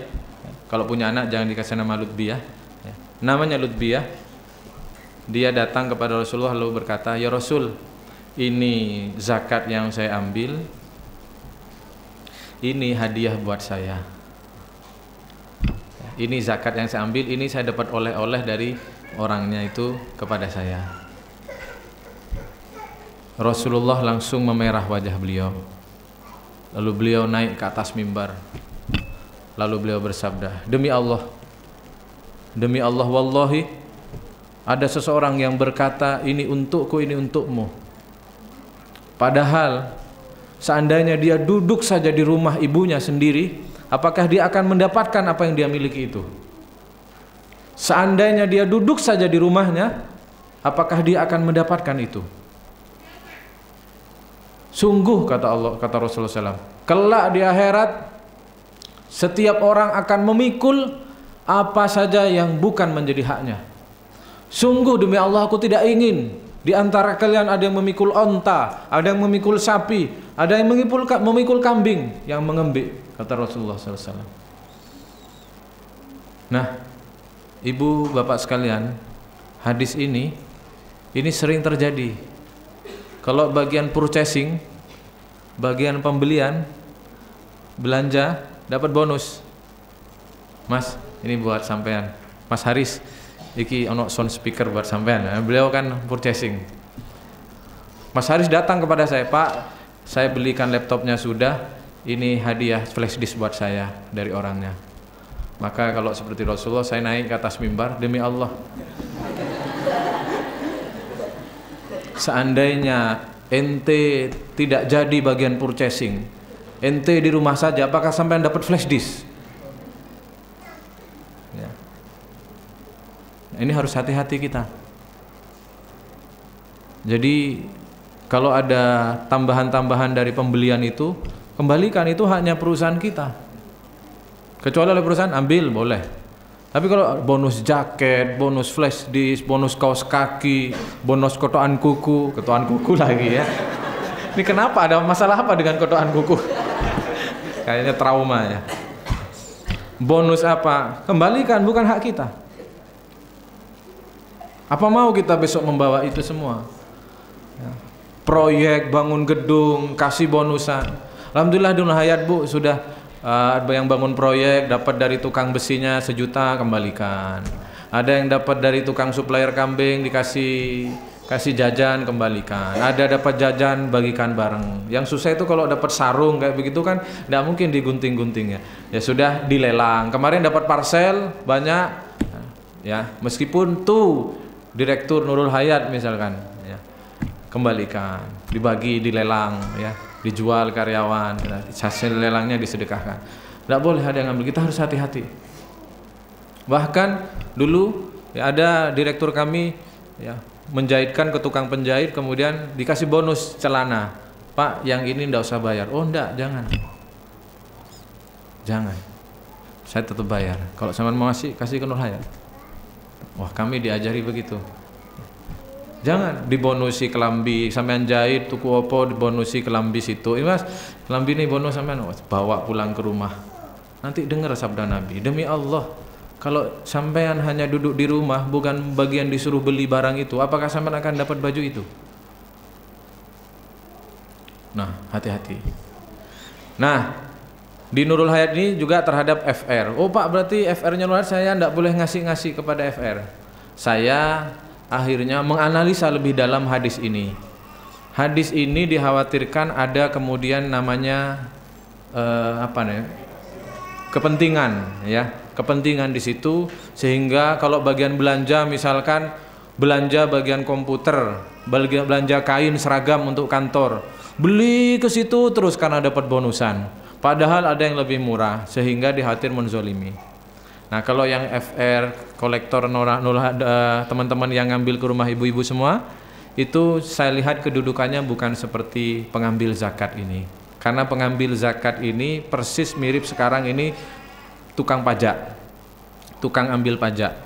Kalau punya anak jangan dikasih nama Lutbiyah, ya. namanya Lutbiyah. Dia datang kepada Rasulullah lalu berkata, "Ya Rasul, ini zakat yang saya ambil, ini hadiah buat saya. Ini zakat yang saya ambil, ini saya dapat oleh-oleh dari orangnya itu kepada saya." Rasulullah langsung memerah wajah beliau. Lalu beliau naik ke atas mimbar. Lalu beliau bersabda, demi Allah, wallahi, ada seseorang yang berkata, ini untukku, ini untukmu. Padahal seandainya dia duduk saja di rumah ibunya sendiri, apakah dia akan mendapatkan apa yang dia miliki itu? Seandainya dia duduk saja di rumahnya, apakah dia akan mendapatkan itu? Sungguh, kata Rasulullah SAW, kelak di akhirat setiap orang akan memikul apa saja yang bukan menjadi haknya. Sungguh demi Allah, aku tidak ingin di antara kalian ada yang memikul onta, ada yang memikul sapi, ada yang memikul kambing yang mengembik, kata Rasulullah SAW. Nah, ibu bapak sekalian, hadis ini sering terjadi. Kalau bagian purchasing, bagian pembelian, belanja, dapat bonus. Mas, ini buat sampean. Mas Haris, iki ono sound speaker buat sampean. Beliau kan purchasing. Mas Haris datang kepada saya, Pak, saya belikan laptopnya sudah, ini hadiah flash disk buat saya dari orangnya. Maka kalau seperti Rasulullah, saya naik ke atas mimbar, demi Allah, seandainya ente tidak jadi bagian purchasing, ente di rumah saja, apakah sampean dapat flash disk? Ya. Ini harus hati-hati kita. Jadi kalau ada tambahan-tambahan dari pembelian itu, kembalikan, itu haknya perusahaan kita. Kecuali oleh perusahaan, ambil boleh. Tapi kalau bonus jaket, bonus flash disk, bonus kaos kaki, bonus kotokan kuku lagi ya. Ini kenapa, ada masalah apa dengan kotokan kuku? Kayaknya trauma ya. Bonus apa? Kembalikan, bukan hak kita. Apa mau kita besok membawa itu semua? Ya. Proyek, bangun gedung, kasih bonusan. Alhamdulillah Dunul Hayat Bu, sudah yang bangun proyek dapat dari tukang besinya 1 juta, kembalikan. Ada yang dapat dari tukang supplier kambing, kasih jajan, kembalikan. Ada dapat jajan, bagikan bareng. Yang susah itu kalau dapat sarung kayak begitu kan tidak mungkin digunting-gunting ya. Ya sudah, dilelang. Kemarin dapat parcel banyak ya, meskipun tuh Direktur Nurul Hayat misalkan ya, kembalikan, dibagi, dilelang ya, dijual karyawan, hasil lelangnya disedekahkan. Tidak boleh ada yang ngambil, kita harus hati-hati. Bahkan dulu ya, ada direktur kami ya, menjahitkan ke tukang penjahit, kemudian dikasih bonus celana. Pak, yang ini tidak usah bayar. Oh enggak, jangan, saya tetap bayar. Kalau sama mau kasih ke Nur Hayat. Wah, kami diajari begitu. Jangan dibonusi kelambi, sampean jahit tuku opo dibonusi kelambi situ. Ini Mas, kelambi ini bonus sampean, bawa pulang ke rumah. Nanti dengar sabda Nabi, demi Allah, kalau sampean hanya duduk di rumah, bukan bagian disuruh beli barang itu, apakah sampean akan dapat baju itu? Nah, hati-hati. Nah, di Nurul Hayat ini juga terhadap FR. Oh Pak, berarti FR-nya Nurul Hayat saya tidak boleh ngasih kepada FR. Saya akhirnya menganalisa lebih dalam hadis ini. Hadis ini dikhawatirkan ada kemudian namanya kepentingan ya, kepentingan di situ, sehingga kalau bagian belanja misalkan belanja bagian komputer, belanja kain seragam untuk kantor, beli ke situ terus karena dapat bonusan. Padahal ada yang lebih murah, sehingga dikhawatir menzolimi. Nah, kalau yang FR, kolektor teman-teman yang ngambil ke rumah ibu-ibu semua, itu saya lihat kedudukannya bukan seperti pengambil zakat ini. Karena pengambil zakat ini persis mirip sekarang ini tukang pajak, tukang ambil pajak.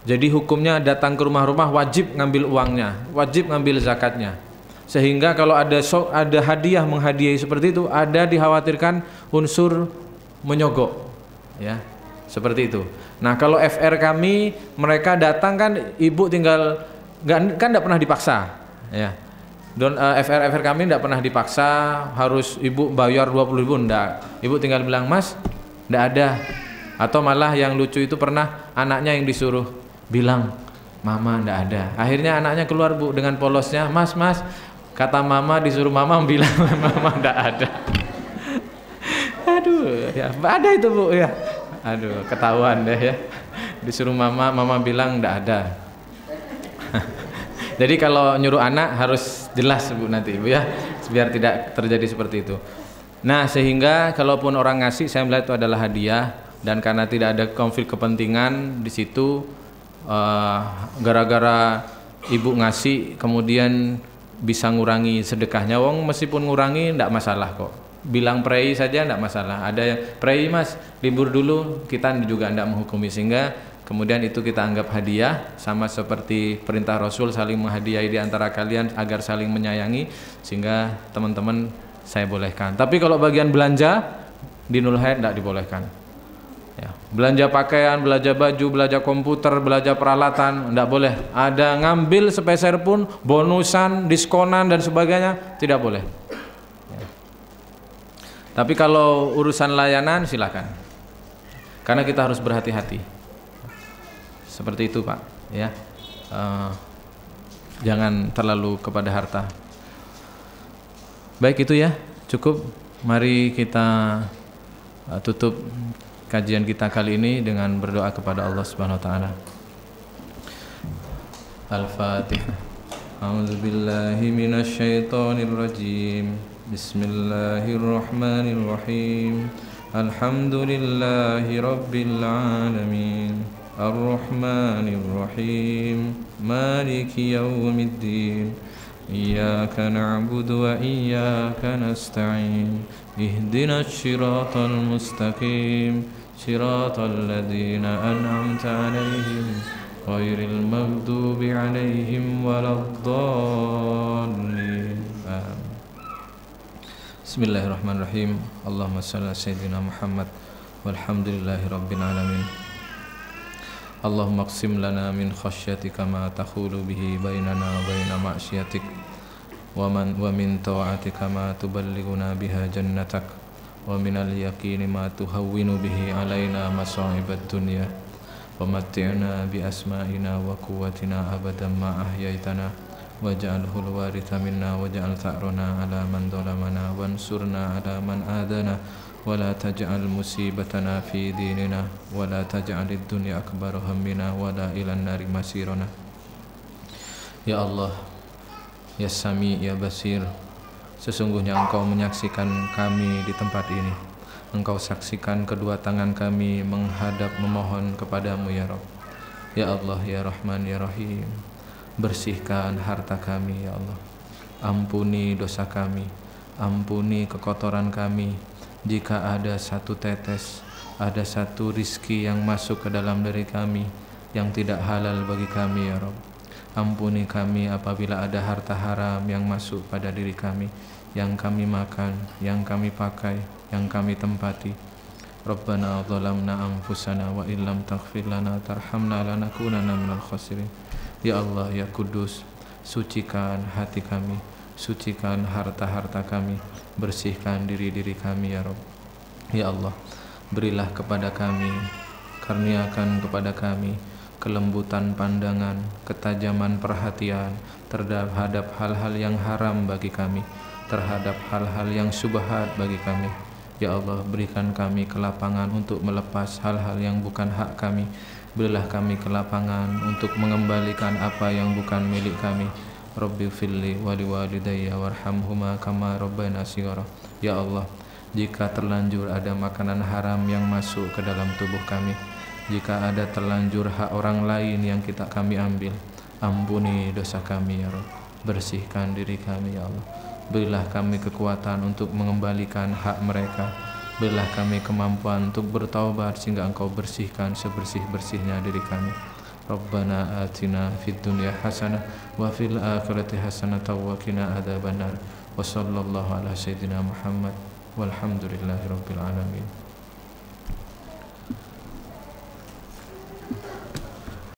Jadi hukumnya datang ke rumah-rumah wajib ngambil uangnya, wajib ngambil zakatnya. Sehingga kalau ada hadiah menghadiahi seperti itu, ada dikhawatirkan unsur menyogok ya. seperti itu. Nah kalau FR kami, mereka datang kan ibu tinggal kan tidak pernah dipaksa, ya. FR kami tidak pernah dipaksa harus ibu bayar 20.000, enggak. Ibu tinggal bilang, Mas, enggak ada. Atau malah yang lucu itu pernah anaknya yang disuruh bilang, Mama enggak ada. Akhirnya anaknya keluar Bu dengan polosnya, Mas, kata Mama, disuruh Mama bilang Mama enggak ada. Aduh, ya ada itu Bu ya. Aduh, ketahuan deh ya. Disuruh Mama bilang enggak ada. Jadi kalau nyuruh anak harus jelas Bu nanti Bu ya, biar tidak terjadi seperti itu. Nah sehingga kalaupun orang ngasih, saya melihat itu adalah hadiah, dan karena tidak ada konflik kepentingan di situ, gara-gara ibu ngasih kemudian bisa ngurangi sedekahnya, wong meskipun ngurangi tidak masalah kok. Bilang prei saja tidak masalah. Ada yang prei Mas libur dulu, kita juga tidak menghukumi, sehingga kemudian itu kita anggap hadiah, sama seperti perintah Rasul saling menghadiahi di antara kalian agar saling menyayangi, sehingga teman-teman saya bolehkan. Tapi kalau bagian belanja di Nurul Hayat tidak dibolehkan. Ya, belanja pakaian, belanja baju, belanja komputer, belanja peralatan tidak boleh. Ada ngambil sepeser pun, bonusan, diskonan dan sebagainya tidak boleh. Ya. Tapi kalau urusan layanan silakan. Karena kita harus berhati-hati. Seperti itu Pak ya, jangan terlalu kepada harta. Baik itu ya, cukup. Mari kita tutup kajian kita kali ini dengan berdoa kepada Allah Subhanahu wa taala. Al-Fatihah. A'udzubillahi minasyaitonirrajim. Bismillahirrahmanirrahim. Alhamdulillahi rabbil alamin. الرحمن الرحيم مالك يوم الدين إياك نعبد وإياك نستعين اهدنا الصراط المستقيم صراط الذين أنعمت عليهم غير المغضوب عليهم ولا الضالين بسم الله الرحمن الرحيم اللهم صل على سيدنا محمد والحمد لله رب العالمين Allahumma qsim lana min khasyatika ma takhulu bihi bainana wa baina ma'syiatik wa min ta'atika ma tuballighuna biha jannatak wa min al-yaqini ma tuhawwinu bihi alaina masa'ibad dunya wa matti'na bi asma'ina wa quwwatina abadan ma ahyaitana waj'alhu al-waritha minna waj'al tha'rana ala man dhalamana wansurna ala man adana ولا تجعل مصيبتنا في ديننا ولا تجعل الدنيا أكبر همنا ولا إلى النار مسيرنا Ya Allah, Ya Sami, Ya Basir, sesungguhnya Engkau menyaksikan kami di tempat ini. Engkau saksikan kedua tangan kami menghadap memohon kepadamu ya Rabb. Ya Allah, Ya Rahman, Ya Rahim, bersihkan harta kami ya Allah. Ampuni dosa kami, ampuni kekotoran kami. Jika ada satu tetes, ada satu rizki yang masuk ke dalam diri kami yang tidak halal bagi kami ya Rabb, ampuni kami apabila ada harta haram yang masuk pada diri kami, yang kami makan, yang kami pakai, yang kami tempati. Rabbana zalamna anfusana wa illam taghfir lana tarhamna lanakunanna minal khasirin. Ya Allah, Ya Kudus, sucikan hati kami, sucikan harta-harta kami, bersihkan diri-diri kami ya Rabb. Ya Allah, berilah kepada kami, karuniakan kepada kami kelembutan pandangan, ketajaman perhatian terhadap hal-hal yang haram bagi kami, terhadap hal-hal yang syubhat bagi kami. Ya Allah, berikan kami kelapangan untuk melepas hal-hal yang bukan hak kami. Berilah kami kelapangan untuk mengembalikan apa yang bukan milik kami. Rabbi firli wa liwalidayya warhamhuma kama rabbayana shighara. Ya Allah, jika terlanjur ada makanan haram yang masuk ke dalam tubuh kami, jika ada terlanjur hak orang lain yang kami ambil, ampuni dosa kami ya Rabb. Bersihkan diri kami ya Allah. Berilah kami kekuatan untuk mengembalikan hak mereka. Berilah kami kemampuan untuk bertaubat sehingga Engkau bersihkan sebersih-bersihnya diri kami. Rabbana atina fid dunya hasanah wa fil akhirati hasanah wa qina adzabannar. Wa sallallahu ala sayyidina Muhammad walhamdulillahi rabbil alamin.